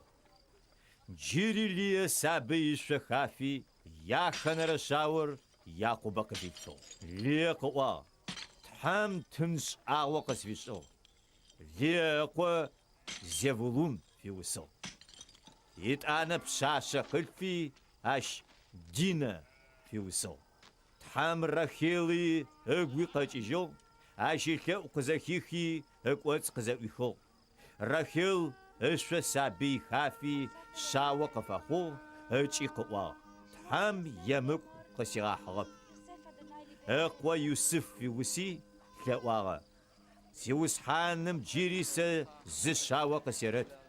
جيري لي سابي شخافي يا خنر شاور يعقوب قديتو ليقوا تحام تنس اغوقس فيسو ليقوا زيفولون في وصو يتانا بشاشة خلفي اش دينا في وصل تحام رخيلي اقوي قاجيجو اشيكا قزاكيخي اقوات قزاويخو رخيل اشو سابي خافي شاوة قفاخو اجي قوا تحام يمك قسيغا حغب اقوى يوسف في وسي تلاواغا سيوس حانم جيريسا زشاوة قسيرت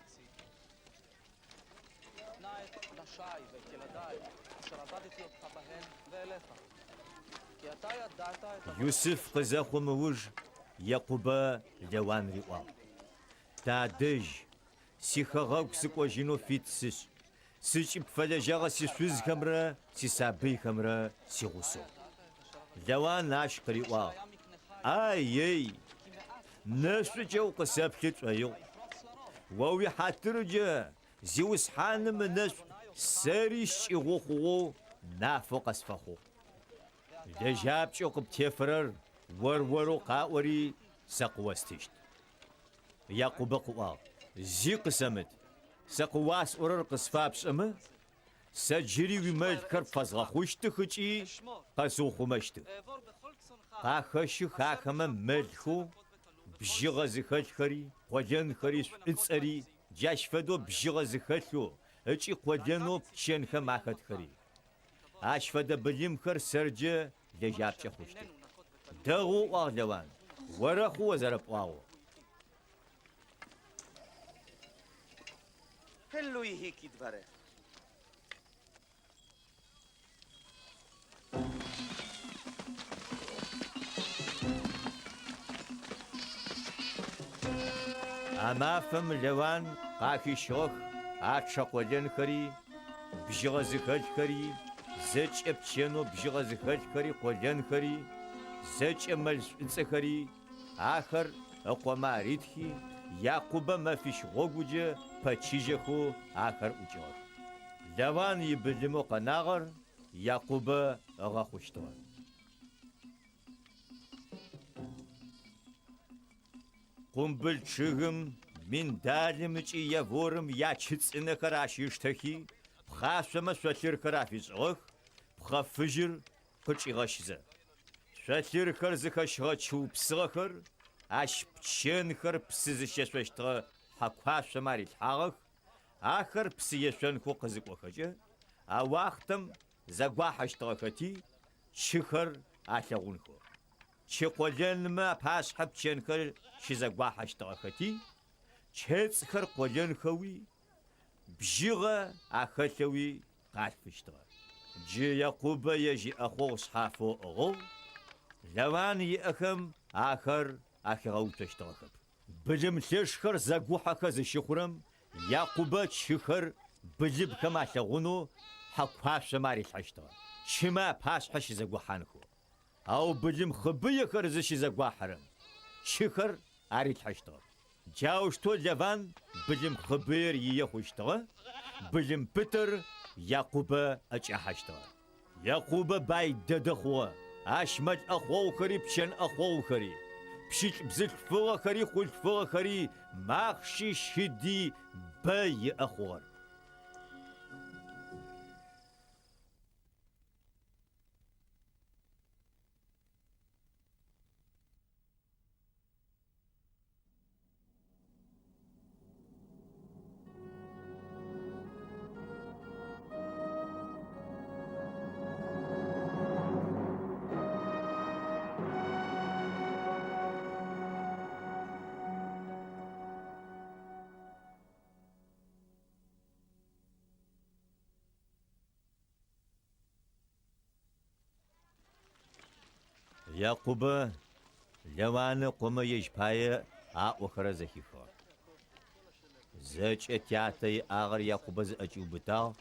يوسف قزاخو موج يعقوب لوان ريوا تادج سيخغاوك سكواجينو فيتسش سيجيب فلجاغا سيشوز كامرا سيسابي كامرا سيغوسو لوان ناش قريوا اي نشو جو قسابتت ايو ووي حاترجا زيوس حانم نش ساريش يغوخو نافو قسفخو لجاب شوق بتفرر ورورو قاوري سقوستشت يعقوب قوا زي قسمت سقواس أورر قصفابس أما سجري ومالكر فزغ خوشت خجي قاسو خمشت قاخش خاخما ملخو بجيغ زخل خري قولن خري سعري جاش فدو بجيغ زخلو اجي قولنو شنخ ماخد خري اش فدا بليم خر سرجه لجابش خوشت دغو اغلوان ورخو وزرب واو هلو يهيكي دبره اما فم لوان قاكي شوخ اتشق ولن خري بجغ زخل خري زج ابچنو بجغ زخل خري قولن خري زج امل انسخري آخر اقوما ريتخي يعقوب ما فيش غوجه پچيجخو آخر اوجور لوان يبلمو قناغر يعقوب اغا خوشتوان قنبل چغم من دالمچ يورم يا چصنه خراشيشتخي بخاسمه سوتر خرافيزخ بخفجر قچيغاشزه سوتر خرزخشغ چوبسغخر اش بچن خر بسزششوشتغ حقاش ماري الحاغ آخر بسيشن خو قزق وخجه وقتم زغواحش تغختي شخر آشغون خو شقولن ما پاس حب چن خر شزغواحش تغختي چهز خر قولن خوي بجيغه آخشوي قاشفشتغ جي يعقوب يجي اخو صحافو اغو لوان يأخم آخر آخغو تشتغخب بلم لشخر زغوحخ زشخرم يعقوب شخر بلب كما شغونو حقاش ماري حشتا شما پاس حش زغوحانخو او بلم خبيه خر زش زغوحرم شخر اري حشتا جاوشتو لوان بلم خبير يخشتا بلم بتر يعقوب اچحشتا يعقوب باي ددخو اشمت اخو خري بشن اخو خري بشيك بزل فوق خري خل فوق خري ماخشي شدي باي اخور يعقوب لوان قوم يجباي اخر زكيخو زج اتياتي اغر يعقوب ز اجوبتا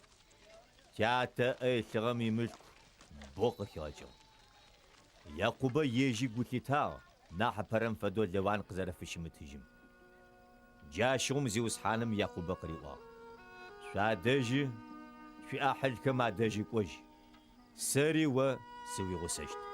تياتا اي شغمي ملك بوق خاجو يعقوب يجي غوتيتا ناح برم فدو لوان قزر فيش متجم جاشوم زيوس حانم يعقوب قريوا شادجي في احد كما دجي قوج سري و سوي غسشت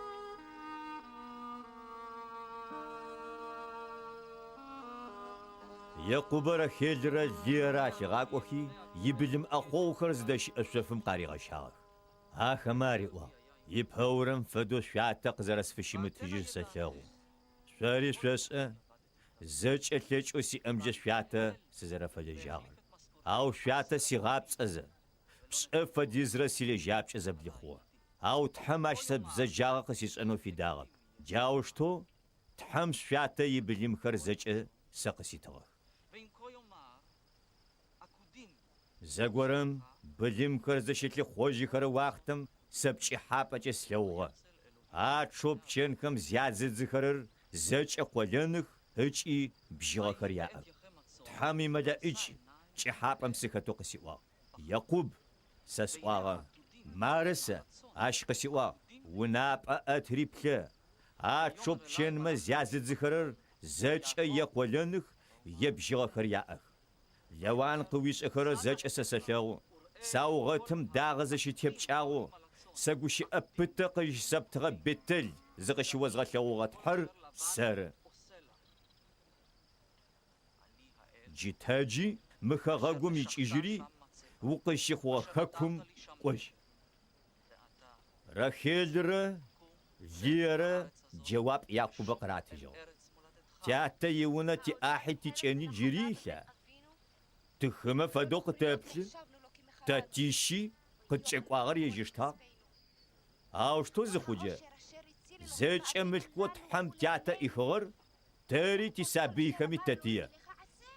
يعقوب رخيجر زيرا شغاقوخي يبلم اخو خرز دش اشفم قاريغا شاغ خماريوا يبهورم فدو شاتا قزرس فشي تيجي سلاغو ساري سوس زج اتلچو سي امج شاتا سزرا فلجاغ او شاتا سي غابصز بس فديزرا سي لجابچ زبلخو او تحماش سب زجاغ قسيس انو في داغ جاوشتو تحم شاتا يبلم خرزج سقسي تغ زغورم بلم خرزشتلي خوجي خر وقتم سبچي حاپچ سلوغ اتشوب چنكم زيازز خرر زچ قولنخ هچي بجيغ خريا تحمي مدا اچ جحابم سكتو قسيوا يعقوب سسواغا مارسة اش قسيوا وناب اتريبله اتشوب چن مزيازد زخرر زج يقولنخ يبجغ خرياخ لوان قويش اخر زج اسسلو ساوغتم داغز شتيبچاو سغوشي ابتقش سبتغ بتل زغش وزغلوغت حر سر جيتاجي مخغغوم يچيجري وقشخو حكم قش رخيلر ليرة جواب يعقوب قراتجو تاتا يونتي احتي چني جريخا تخمه فدوق تبل تاتيشي قچقواغر يجشتا او что захуджа зачем вот хам тята ихор тери тисабихами татия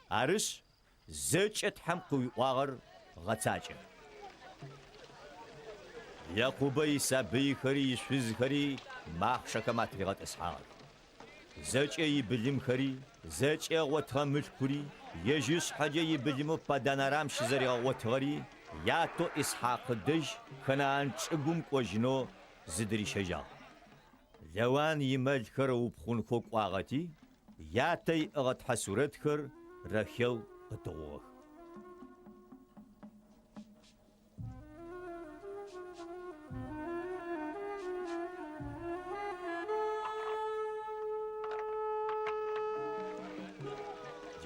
арыш зачет хам куйвагар гацача يعقوب يسابي خري يشفز خري ماخشا كما تريغت إسحاق زاج يبلم خري زاج وتغمل خري يجيش حاجة يبلمو بدانارام شزري وتغري ياتو إسحاق دج خنان تشقوم كوجنو زدري شجاع لوان يمال خر وبخون خوك واغتي ياتي اغت حسورت خر رخيل قطوغ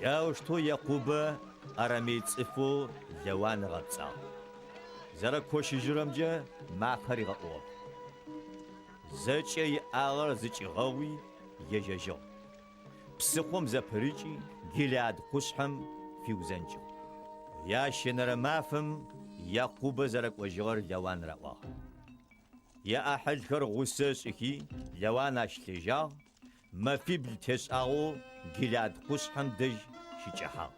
جاو شتو يعقوب أراميت إفو لوان غطسا زرا كوشي جرمجا ما خري غطوب زاچي آغر زاچي غاوي يجاجو بسخوم زپريجي جلاد قشحم في وزنجو يا شنر مافم يعقوب زرك وجغر لوان روا يا أحد خر غسس إخي لوان أشتجا ما في بالتسعو جلاد قشحم دج شجحا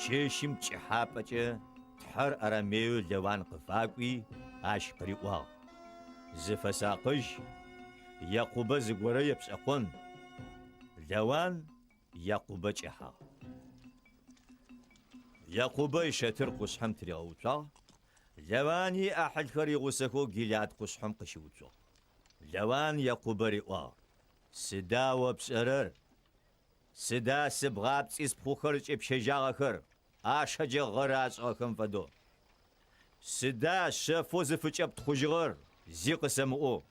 شيشم چحابچه تحر أراميو لوان قفاقوي عشقري واو زفساقج يعقوب زغورا يبسقون لوان يعقوب چحا يعقوب يشتر قشحم تريغوطا لواني أحد خري غسكو جلاد قشحم قشوطو لوان يعقوب ريوا سدا وبسرر سدا سبغاب تسيس بخوخرج بشجاغخر آشجا غراز آخم فدو سدا شفو زفجب تخوجغر زيق سمعو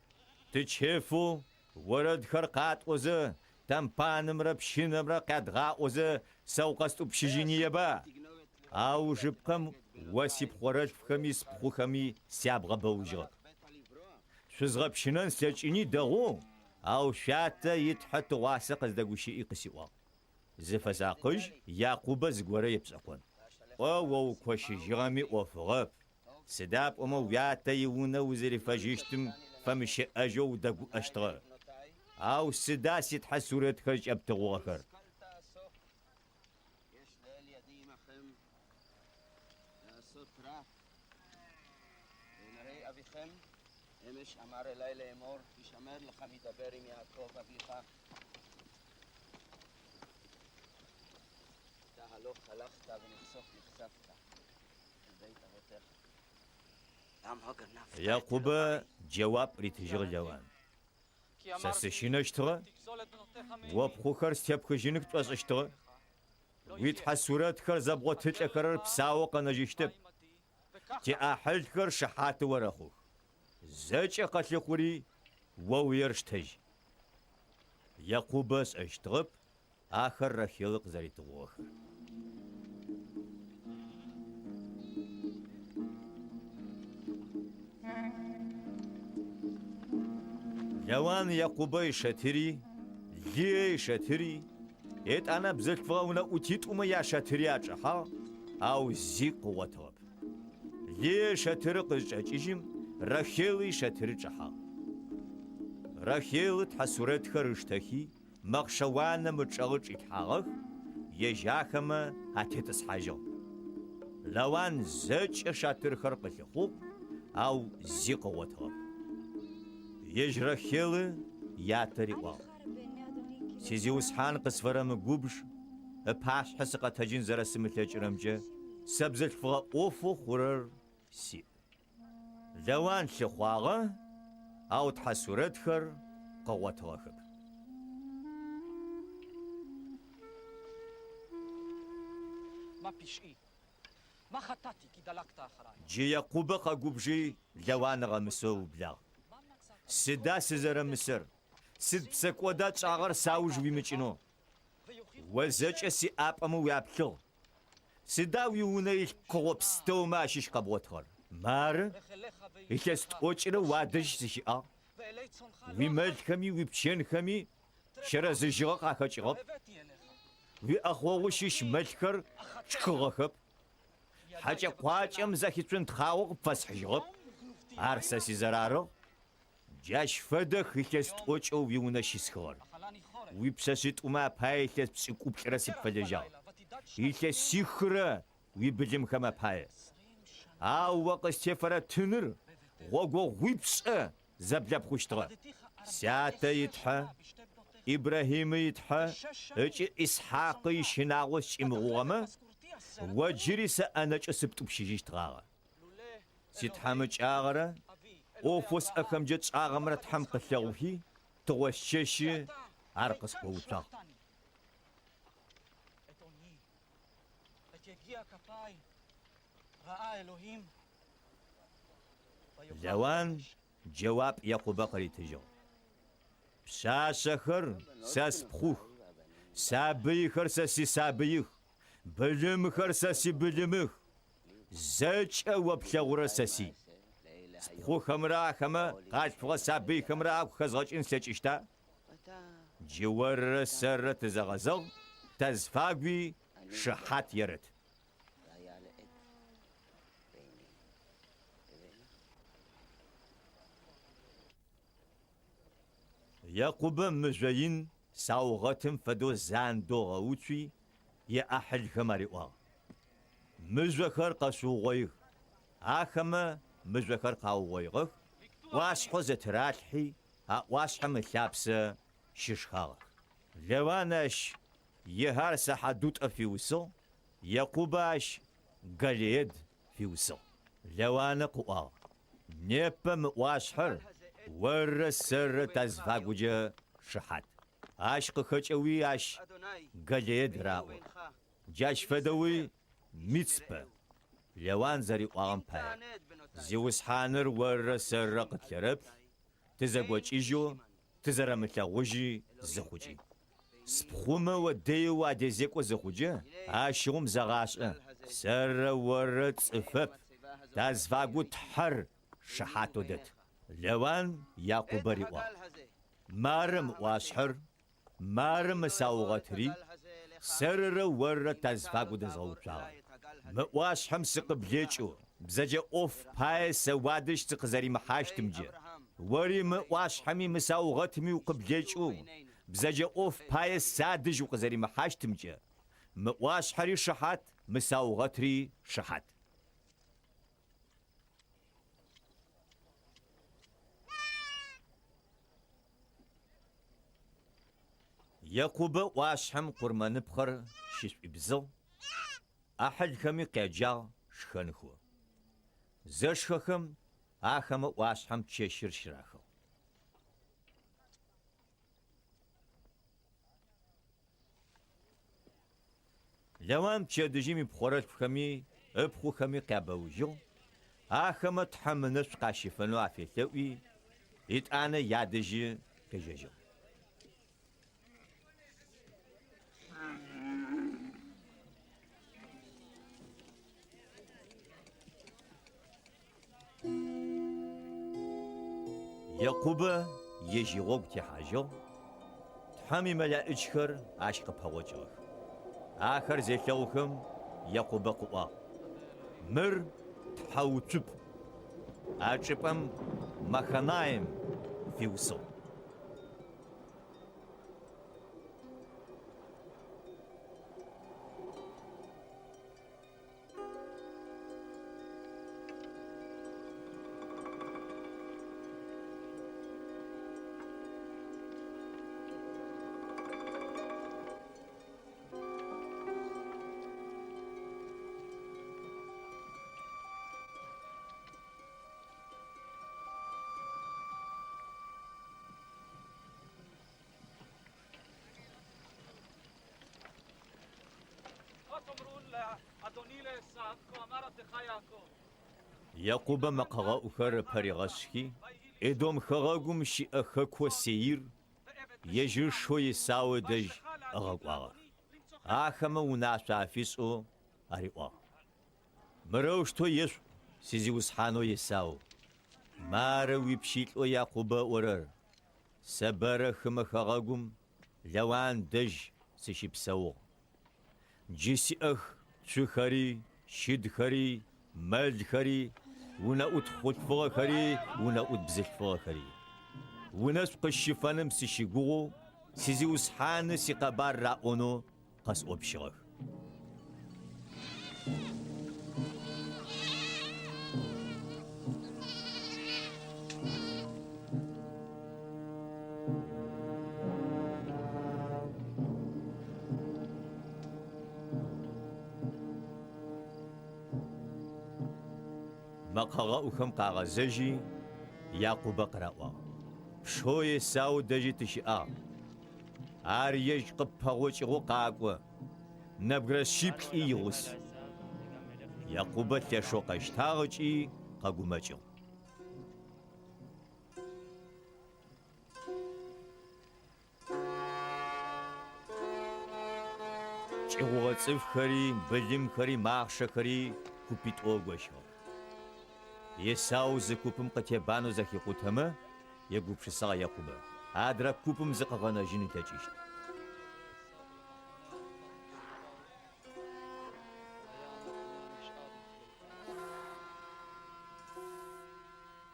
تچهفو ورد خرقات اوزه تمپانم را بشینم را قدغا اوزه سوقستو بشجینیه با او جبقم واسیب خورج بخمیس بخوخمی سیابغا بوجغ شزغا بشینن سلچینی دغو او شاتا يتحط واسق ازدقوشي اقسيوا زفزاقج يعقوب زغورا يبسقون او كوشي جرامي اوفغب سداب امو وياتا يونا وزري فاجيشتم فمشي اجو دقو اشتغل او سداس يتحسورت خرج ابتغوخر אמש אמר אליי לאמור, תשמר לך מדבר עם יעקב אביך. אתה הלוך הלכת ונחשוף נחשפת אל בית אבותיך. يعقوب جواب ريتجر جوان سسشينشتغ وبخوخر ستيبخجينك توسشتغ ويتحسورات خر زبغوت تلقرر بساو قنجشتب تي احل خر شحات ورخوخ زاچ قتلقوري وويرشتج يعقوبس اشتغب آخر رخيلق زريتوخ لوان يعقوب شتري لي شتري ات انا بزلفونا اوتيت وما يا شتري اچها او زيق وتوب لي شتري قجاجيم رخيلي شتري چها رخيل تحسورت خرشتخي مخشوان مچغچ اتحاغ يجاخما هاتيتس حاجو لوان زج شاتر خرقلخو او زيق وتوب يج رخيل ياتري واو سيزي وسحان قصفرة مقوبش باش حسقة تجين زرا سمتلج رمجة سبزل فغا أوفو خورر سي لوان شخواغة أو تحسورت خر قوة واخب ما بيشي ما خطاتي كي دلقت آخراي جي يعقوب قوبجي لوان غمسو بلا سدا سزر مصر سد بسكودات شاغر ساوج بيمچينو وزج سي ابامو يابلو سدا ويونيل كوبستو ماشيش قبوتخر مار يكست اوچرو وادج سيا ويمل خمي ويبچن خمي شرزجو قاخچغب وي اخووشيش ملخر چخغخب حاجه قواچم زخيتن تخاوق فسحجب ارسسي زرارو جاش فدخ يكست اوچو ويونشيسخور ويبسسيت وما بايلس بسيكوب شرسي بفلجا يكس سيخرا ويبلم خما باي وقت سفرة تنر غوغو ويبس زبلب خوشتغا ساتا يتحا إبراهيم يتحا إسحاق يشناغوش إمغوغما وجريس أناج أسبتو بشيجيشتغا سيتحامج آغرا أوفوس أخم جتش آغمرا تحمق الثغوهي توشيشي عرقس قوتا لوان جواب يعقوب قريتجو بشاشخر ساس بخوخ سابيخر ساسي سابيخ بلمخر ساسي بلمخ زج وبشغر ساسي بخوخ همرا خما قاش فغا سابيخ همرا خزغج انسج اشتا جوار سر تزغزغ تزفاقوي شحات يرد يعقوب مجوين ساوغتم فدو زان دوغا وچوي يا أحل خماري واغ مجوخر قاسو غويغ آخما مجوخر قاو غويغ واسحو زترالحي واسحو ملابسة ششخاغ لواناش يهار سحدوت في وصل يعقوباش قليد في وصل لوانا قواغ نيبم واسحر ور سر تزفاقوجا شحات عشق خجوي عش قليد راو جاش فدوي ميتسبا لوان زري قوام باي زيوس حانر ور سر قتلرب تزاقوج إيجو تزرى متلاغوجي زخوجي سبخوما وديو واديزيكو زخوجي عاشقوم زغاش سر ور تصفب تزفاقو تحر شحاتو دت لوان يعقوب ريوا مارم واسحر مارم ساوغتري سر ور تزفاقو دزغوشا واسحم سقبليچو بزجا اوف باي سوادش تقزري محاشتمجي وريم واسحمي مساوغتمي وقبليچو بزجا اوف باي سادج وقزري محاشتمجي واسحري شحات مساوغتري شحات يعقوب واسحم قرمان بخر شيش بزل أحد خمي قاجا شخنخو زشخم آخم واسحم تشيشر شراخو لوام تشدجيمي بخورت خمي ابخو خمي قابوجو آخم تحمنش قاشفنو عفيتوي يتانا يادجي قجاجو يعقوب يجي وقت حاجة تحمي ملا إجخر عشق بهوجوه آخر زيتلوخم يعقوب قوا مر تحوتب عجبم مخنايم في وصل תאמרו לאדוני לעשק, כה אמר עבדך יעקב. يعقوب مقرأ خر بريغشكي إدم خرجم شيء خكو سير يجر شوي ساو دج أغاقوا آخما وناس عفيسو أريقوا مروش تو يسو سيزي وسحانو يساو مارو يبشيتو يعقوب ورر سبر خم خرجم لوان دج سيشي بساو جيسي شو خري شد خري مال خري ونا أدخل فخري ونا أدبزل فخري وناس قشفانم سيشيغو سيزي وسحان سيقبار رأونو قس أبشغ مقرأكم قاغزجي يعقوب قرأوا شوي ساو دجي تشيئا آريج قبهوش غقاقوا نبغر شيب إيوس يعقوب تشو قشتاغجي قاقومجو چغوغصف خري بلم خري ماخش خري كوبيت اوغوشو يساو زكوبم قتيبانو زكي قوتما يقوب شسا يعقوب ادرا كوبم زقغنا جيني تاجيشت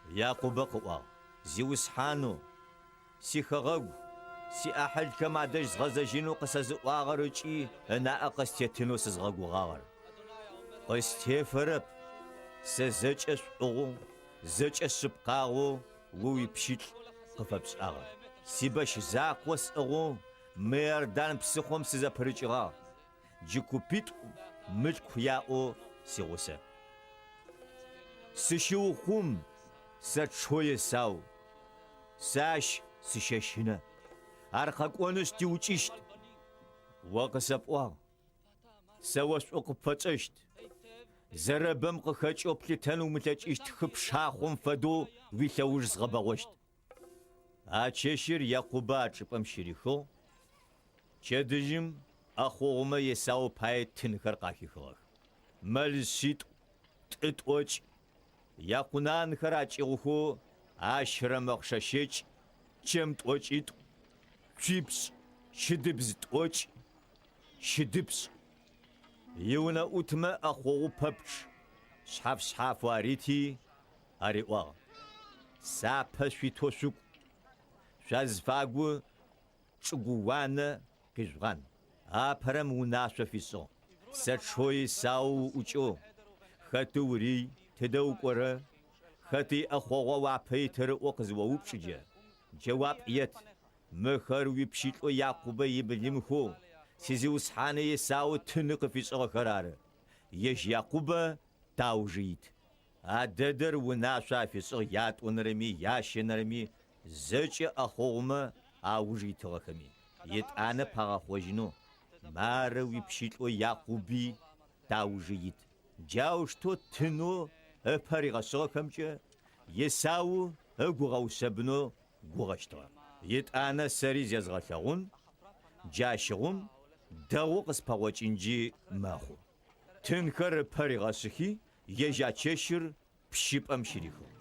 يعقوب قوا زيوس حانو سي خغو سي احد كما دج غزجينو قسز واغرچي انا اقستيتنو سزغو غاغر قستيفرب سزچ او زچ سبقاو وي بشيت قفبس اغا سيبش زاقوس او مردان بسخوم سزا برچغا جيكوبيت ملكياو سيوسه سشيو خوم سچوي ساو ساش سششنا ارقاقونس تيوچيشت وقسبوا سواس اوقفچشت زربم قخچو بلتنو متچيشت خبشاخوم فدو ويلوج زغباوشت اچشير يعقوبا چپم شريخو چدجم اخوما يساو پاي تنخر قاخيخو ملسيت تطوچ يقنان خراچيخو اشرمخششيچ چمطوچيت چيبس شدبز طوچ شدبس يونا اوتما اخو پپچ شحف واريتي اريوا ساپشوي توشوك شازفاغو چغوانا قيزغان اپرم وناشفيسو سچوي ساو اوچو خطوري تدوقره خطي اخوغو واپيتر اوقزو وپچجه جواب يت مخر ويبشيتو يعقوب يبلمخو سيزيوس حانه يساو تنق في صغرار يش يعقوب تاوجيت اددر وناشا في صغيات ونرمي ياشنرمي زچ اخوما اوجيت رخمي يت انا باخوجنو مار ويبشيتو يعقوبي تاوجيت جاوشتو تنو افريغا صغكمچه يساو اغوغاو سبنو غوغشتو يت انا سريز يزغلغون جاشغون داوقس باوچينجي ماخو تنكر بريغاسخي يجا چشر پشيپم شريخو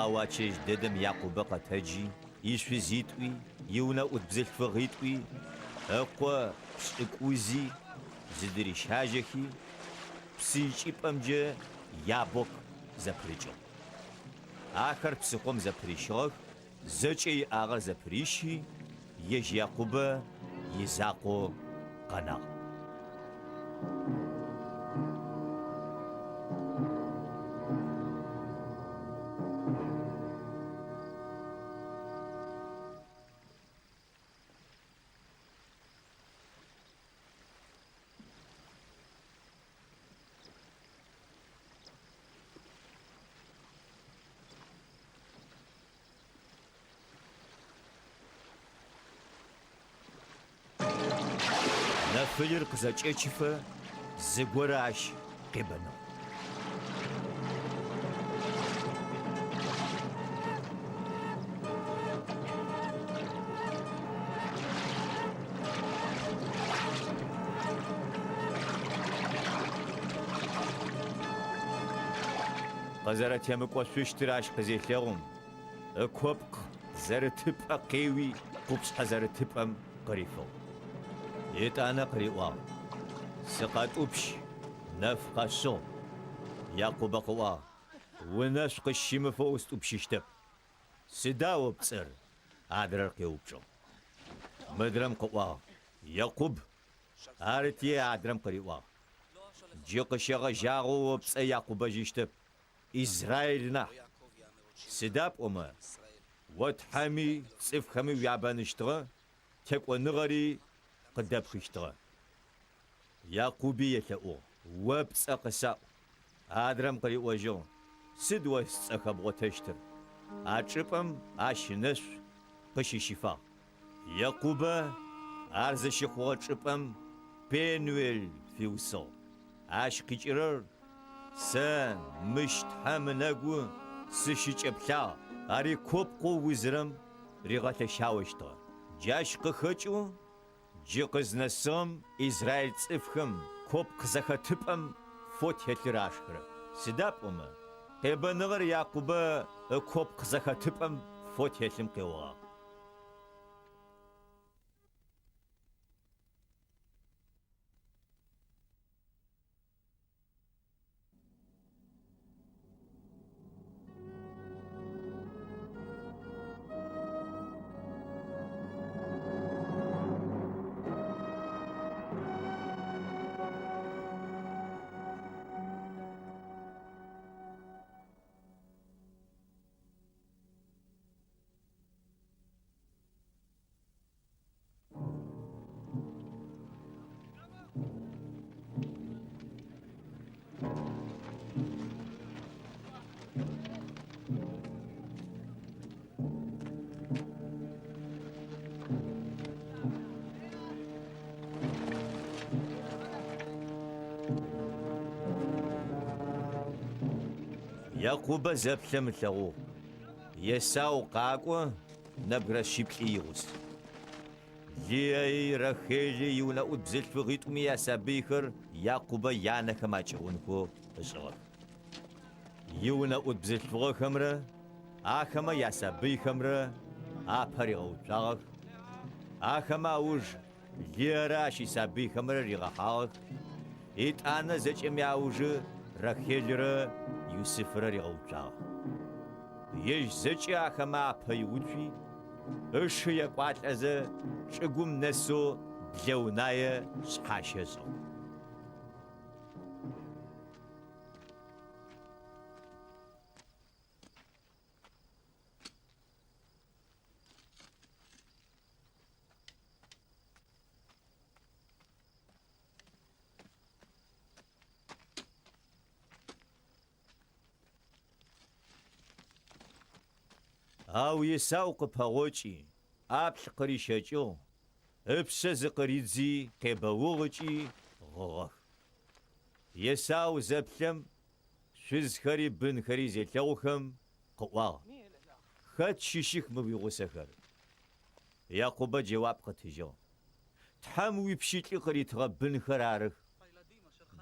آواتش ددم يعقوب قتاجي يشفي زيتوي يونا أدبزل فغيتوي أقوى بسقوزي زدريش هاجكي بسيجيب أمجا يابوك زبريجو آخر بسقوم زبريشوك زجي آغا زبريشي يج يعقوب يزاقو قناغ فلر قزاج اتشفا زغوراش قبنا قزرت يمكو سوشتراش قزيتلهم كوبق زرتب قيوي قبس حزرتبم قريفو يتانا قريوا سقات أبش نفقا صوم يعقوب قوا ونشق الشمفو استبششتب سداو بصر عدرر قيوبشو مدرم قوا يعقوب عرتي عدرم قريوا جيق شغا جاغو بصر يعقوب جيشتب إسرائيلنا سداب أما وتحمي صف خمي ويعبانشتغا تكو نغري قداب خشتغا يعقوبية لأو وابس أقساء آدرم قري وجو سد وستأخب وتشتر أتشبم أشنش قشي شفا يعقوبا أرز شخوة تشبم بينويل في وصل أشقي جرر سان مشت حمناغو سشيج ابلا اري كوبقو وزرم ريغاتا شاوشتا جاش قخجو جيقز نسم إسرائيل صفخم كوبق زخاتبم فوت هتلراشخر سداب أما قيبانغر يعقوبا كوبق زخاتبم فوت هتلم قيوغا يعقوب زبلم لغو يساو قاقو نبغى شبكيوس لي رخيلي يونا أدبزل في غيتم يا سبيخر يعقوب يانا كما تشونكو إصغر يونا أدبزل في غيخمرة آخما يا سبيخمرة آباري غوطاغ آخما أوج ليراشي سبيخمرة ريغاحاغ إت أنا زجم يا أوج رخيلرة يوسفرة ريغوطاغ يج زجي آخما آبايوتي إش يقوات أزا شقوم نسو بلونايا شحاشيزو أو يساوق بهوشي أبش قريشاجو أبش قريزي قبوغشي غوغ يساو زبلم شز خري بن خري زيتلوخم قوا خد شيشيخ مبيغوسخر يعقوب جواب قتجو تحموي بشيتلي قري تغبن خرارخ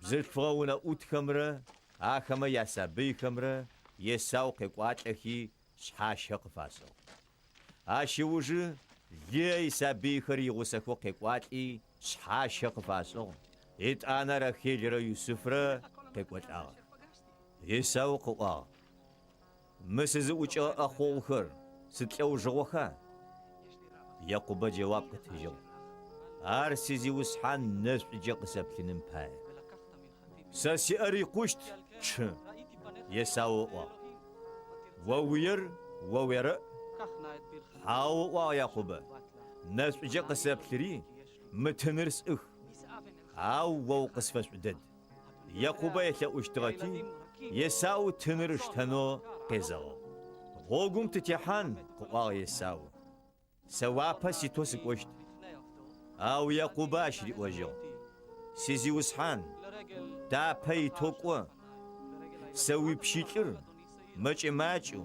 بزلفغونا أوت خمرة آخما ياسابي خمرة يساو قوات أخي شحاشق فاسو أشوج لي سابيخر يغسكو قواتي شحاشق فاسو إت أنا رخيل يوسفر قوات آغ يساو قوا مسز وجه أخوخر ستلو جوخا يعقوب جواب قتجو أرسيزي وسحان نفس جقسب كنمباي ساسي أري قشت يساو قوا ووير ووير هاو يعقوب ناس جاق سابتري متنرس هاو وو قصفش بدد يعقوب يتلا اشتغاتي يساو تنرش تنو قزاو غوغم تتيحان قوا يساو سوابا سيتوسك وشت هاو يعقوب اشري وجو سيزي وسحان تا بي توقوا سوي بشيكر ماچو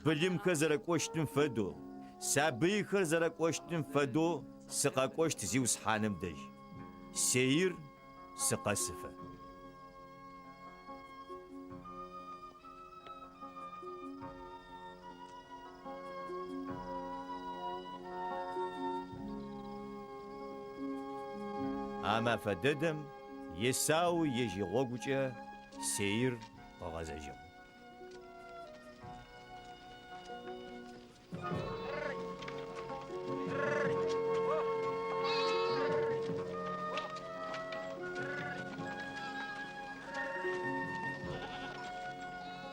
بليم كزرك وشتن فدو سابي كزرك وشتن فدو سقاك وشت زي وسحانم دج سير سقاسفه أما فددم يساو يجي غوجة سير غزاجم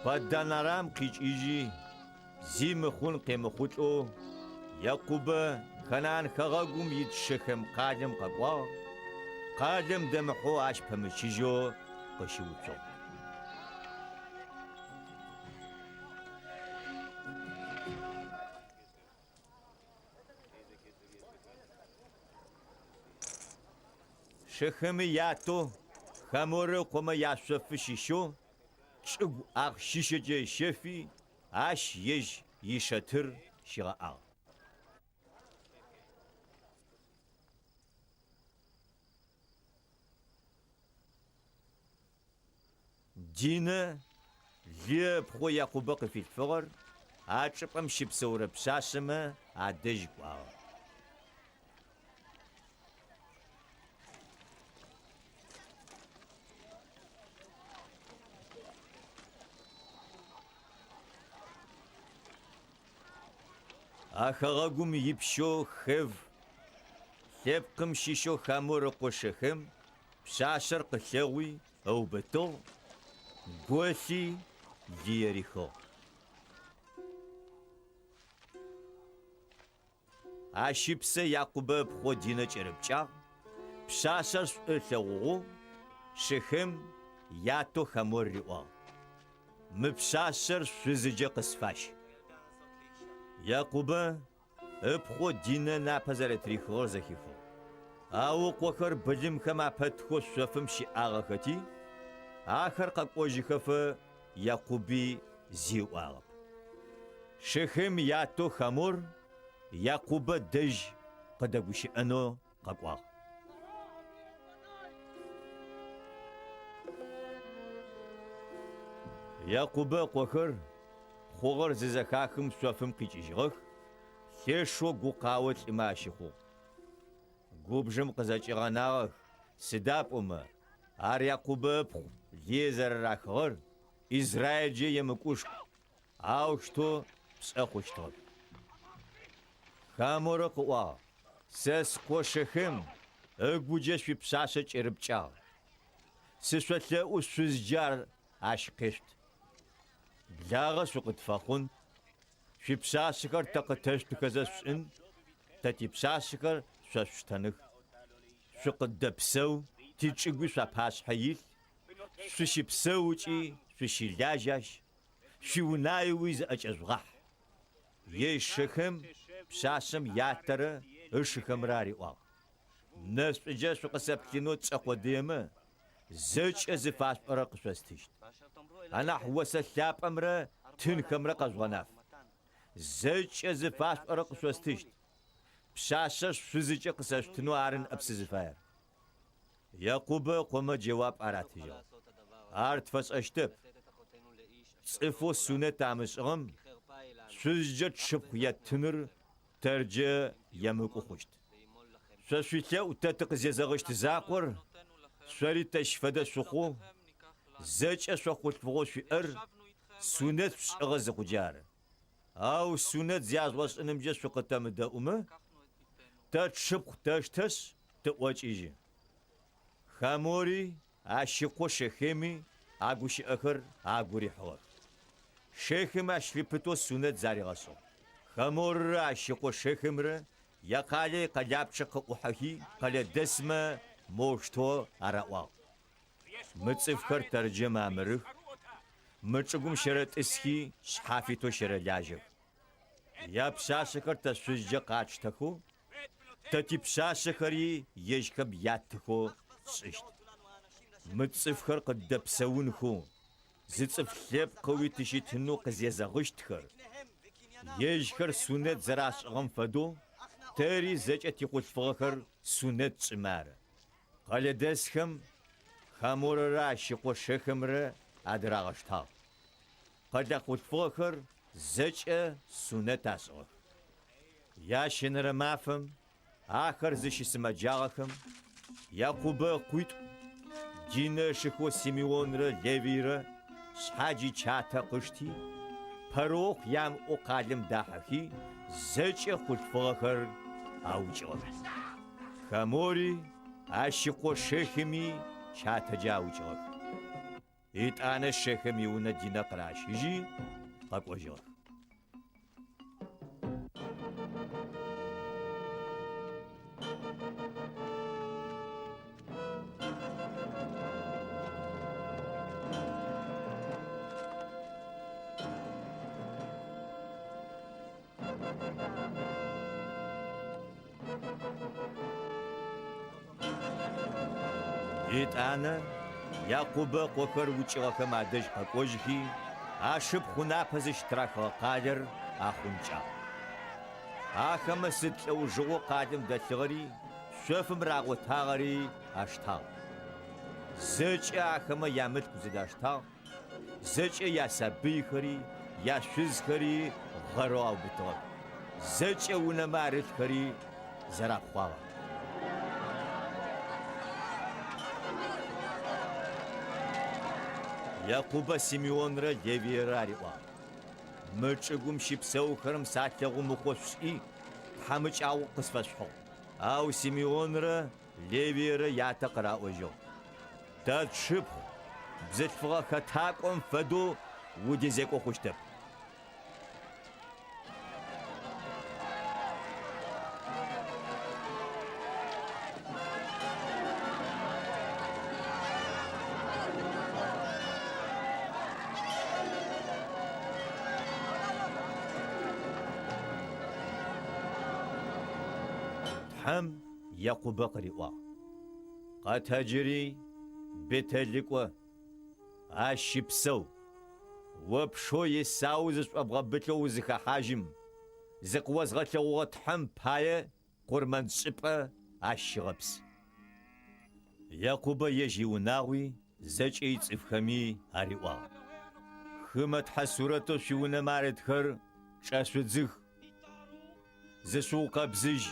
بدنارام قيج يجي زي مخون قيمخوتو يعقوب كنان خغاقوم يتشخم قادم قاقوا قادم دمحو عاش بمشيجو قشوتو شخمي ياتو خمورو قوم ياسوف شيشو شغ اخ شيشجي شفي عاش يج يشتر شغا دينا لي بخو يعقوب في الفغر عاتشبم شبسورة بساسمة عدجبوا أخاقم يبشو خف لبقم شيشو خامور قشخم بساسر قشاوي أو بتو قوسي ديريخو عشيبسة يعقوب بخو دينا جربجا بساسر سلوغو شخم ياتو خامور ريوا مبساسر سوزجا قصفاش يعقوب ابخو دينا نابزر تريخور زخيخو أو قوخر بجم كما فتخو سوفم شي آغاختي آخر قاقوجي خفا يعقوبي زيو آغب شخم ياتو خمور يعقوب دج قدقوشي أنو قاقواغ يعقوب قوخر خوغر ززخاخم سوفم قيجيغخ خيشو قوقاوت إماشيخو قوبجم قزاجيغاناغ سداب أمه ار يعقوب بخو ليزر راخور إسرائيل جي يمكوش أوشتو بسأخوشتو خامورو قوا سس قوشخم أقبوجش في بساسج إربجاغ سسوتلا أسوزجار عشقشت بلاغ سوق تفاخون في بساسكر تقتشت كزاسن تتي بساسكر سوشتنخ سوق دبسو تيجي ساباس حيل سوشي بسوتي سوشي لاجاش شو نايويز أجزغح يشخم بساسم ياتر الشخم راري واو ناس بجاس وقسبتينو تساقو ديما زوج أزفاس برق سوستيشت أنا حوسا ثاب أمرا تن كمرا قزغناف زوج أزفاس برق سوستيشت بساسر سوزيجا قسبتينو عارن أبسزفاير يعقوب قوم جواب أراتيجا أرت فس أشتب صفو سنة تامسغم سوزجت شبخية تنر ترجع يمكو خشت سوشيتلا وتاتق زيزاغشت زاقور سوري تشفدا سخو زج أسوخوت فغوش في سنة أغز قجار أو سنة زياز واس أنمجا سوقتا مدى أمه تشبخ تشتس تواج إيجي خاموري عشقو شخيمي عقوش أخر عقوري حور شخيم عشريبتو سنة زاري غصو خامور عشقو شخيمر يقالي قلاب شق وحكي قال دسمة موشتو أرأوا متصفكر ترجمة مرخ متشقوم شرط اسكي شحافيتو شرط لاجب يا بساسكر تسوزجا قاچتكو تتي بساسكري يجكب ياتكو تشت متصفخر قد دبسونخو زتصف لب قوي تشيتنو قزيزغشتخر يجخر سنت زراش غنفدو تاري زجت يقول فخر سنت سمار قال دسخم خامور راش يقول شخمر ادراغشتا قد يقول فخر زج سنت اسغ يا شنر مافم آخر زش اسم جاغخم يعقوب قويت جينا شخو سيميون ر ليفي ر شحاجي چاتا قشتي پروخ يام اوقالم داحكي زج خود فخر اوجو خموري عاشقو شخمي چاتا جاوجو ايت انا شخمي ونا دينا قراشيجي قاقوجو أنا يعقوب قكر وجهك ما دش قوجهي عشب خنا بزش تراك قادر أخونجا أخم ست لو جو قادم دثغري شوف مراغو تاغري أشتا زج أخم يامت كزداشتا زج يا سبي خري يا شز خري غرو بتغ زج ونمارت خري زراب خوا يعقوب سيميون را ليفي راريوا مرچگوم شيبسو خرم ساتلغو مخوشي حمچ او قسفشخو او سيميون را ليفي را ياتقرا اوجو تات شب بزتفغا خطاقم فدو وديزيكو خوشتب يعقوب قريوا قاتجري بتلقوا اشيبسو وبشو يساوز ابغبتلو زخ حاجم زقوز غتلو تحم بايه قرمن صبا اشغبس يعقوب يجي وناوي زج يصفخمي اريوا خمت حسورته شونه ماردخر شاشوزخ زسوق بزج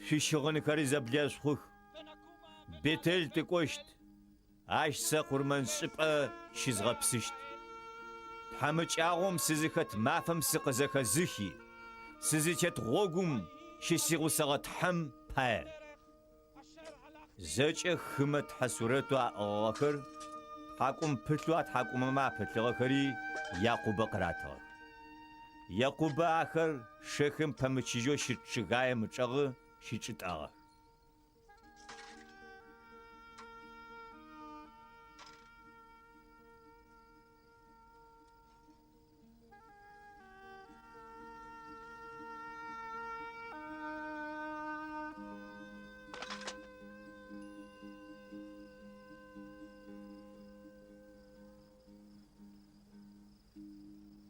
في شغن كاري زبلياش خوخ بيتل تكوشت عاش ساقور من سبقى شزغب سشت حمج اغوم سزيخت مافم سقزاك زخي سزيخت غوغوم شسيغو ساغت حم باي زاج خمت حسورتو اغاخر حاكم بتلوات حاكم ما بتلغاخري يعقوب قراتو يعقوب آخر شخم پمچيجو شغاية مچاغ شيچت آغا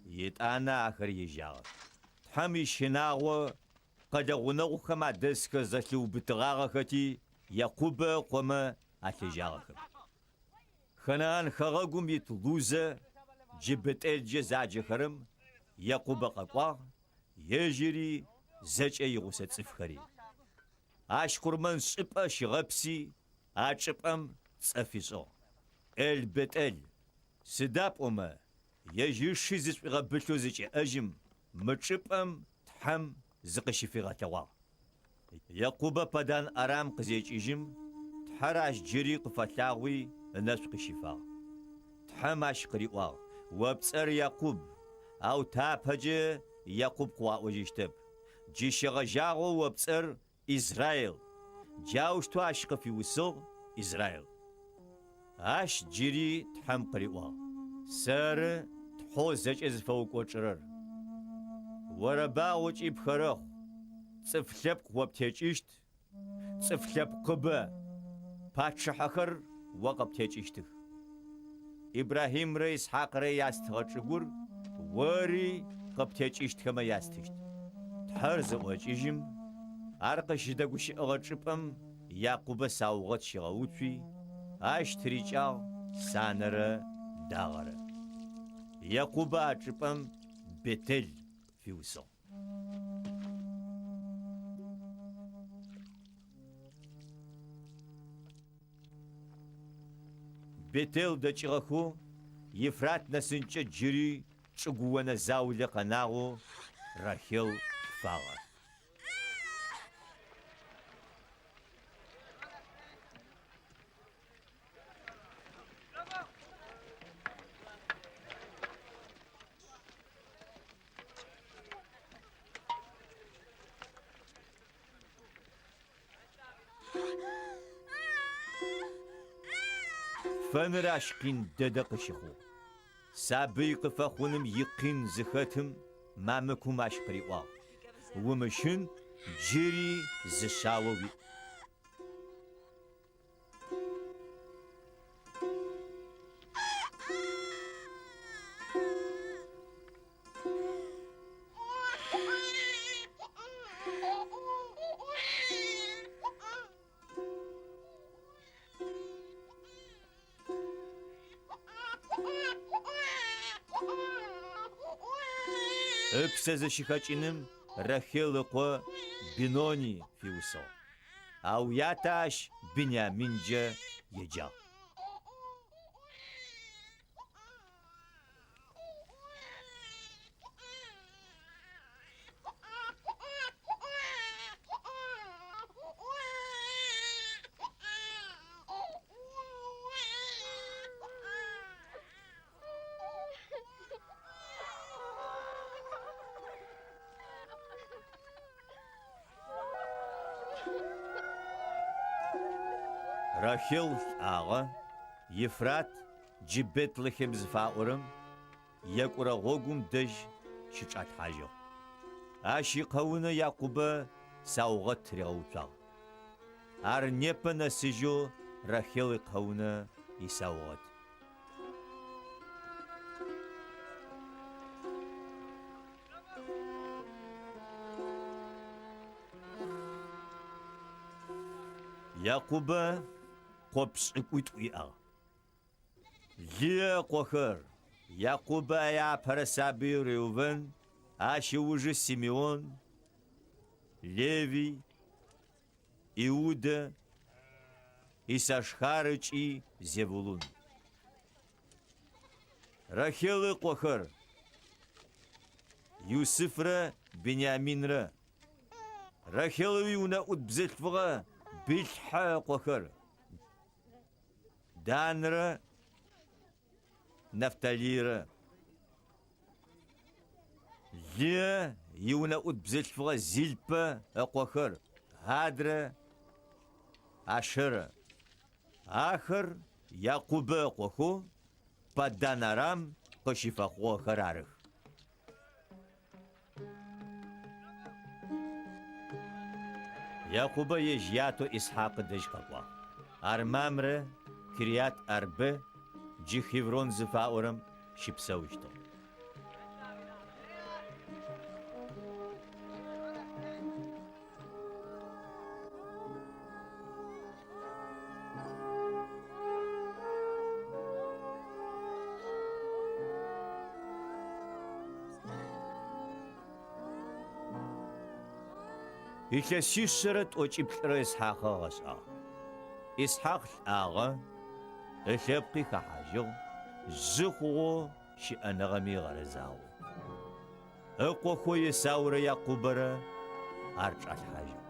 يتانا آخر يجاغ تحمي شناغو قد غنغو خما دسك زلو بتغاغختي يعقوب قوما اتجاغخ خنان خغاغم يتلوزة جبت الجزاج خرم يعقوب قاقوا يجري زج يغوسة صفخري اشكر من سبا شغبسي اشبام صفيصو البتل سداب أما يجيشي زج غبتلو زج أجم متشبام تحم زقشي في غتوا يعقوب بدان أرام قزيج إجم تحراش جري قفتاوي الناس قشفا تحماش قريوا وبصر يعقوب أو تابج يعقوب قوا وجيشتب جيش غجاغو وبصر إسرائيل جاوش تو عشق في وصل إسرائيل عاش جري تحم قريوا سر تحو زج إز فوق وشرر وربا وجي بخرخ صفلب وبتجيشت صفلب قبا باتشحخر وقب تيجيشتخ إبراهيم ري إسحاق ري ياستغشغور وري قب تيجيشت كما ياستشت تحرز وجيجم أرقش دغوش أغشبم يعقوب ساوغت شغوتي اش تريجاو سانره داغره يعقوب أجبم بتل فيوسو بتل دچغخو يفرات نسنچ جري چغونا زاول قناغو راخيل فاغر فنراشكين ددقشخو سابيق فخونم يقين زختم مامكم اشقريوا ومشن جري زشاوي ابسز شخاچينم رخيل قو بنوني فيوسو او ياتاش بنيامينجا يجا راخيل آغا يفرات جبت لخم زفاورم يقرا غوغم دج شچات حاجو اشي قونا يعقوب ساوغت تريوتا ار نيپنا سيجو راخيل قونا يساوغت يعقوب قبس اكويتويا ليه قوخر يعقوب يا فرسابي ريوفن اشوج سيميون ليفي иуда إسحاق и زبولون راخيل قوخر يوسف بنيامين راخيل يونا أدبزتفغا بالحا قوخر دانرا نفتاليرا ليه يونا أدبزتفغا زيلبا قوخر هادرا عشرة آخر يعقوب قوخو بدانرام قشيفا قوخر عرخ يعقوب يجياتو إسحاق دجقوا أرمامر كريات أربه جي خيفرون زفاورم شبسوشتو إلسيسرت وجبتر إسحاق غصا إسحاق آغا إلبقي كحاجو زخو شأنغمي غرزاو أقوخو يساور يعقوبرا أرجع الحاجو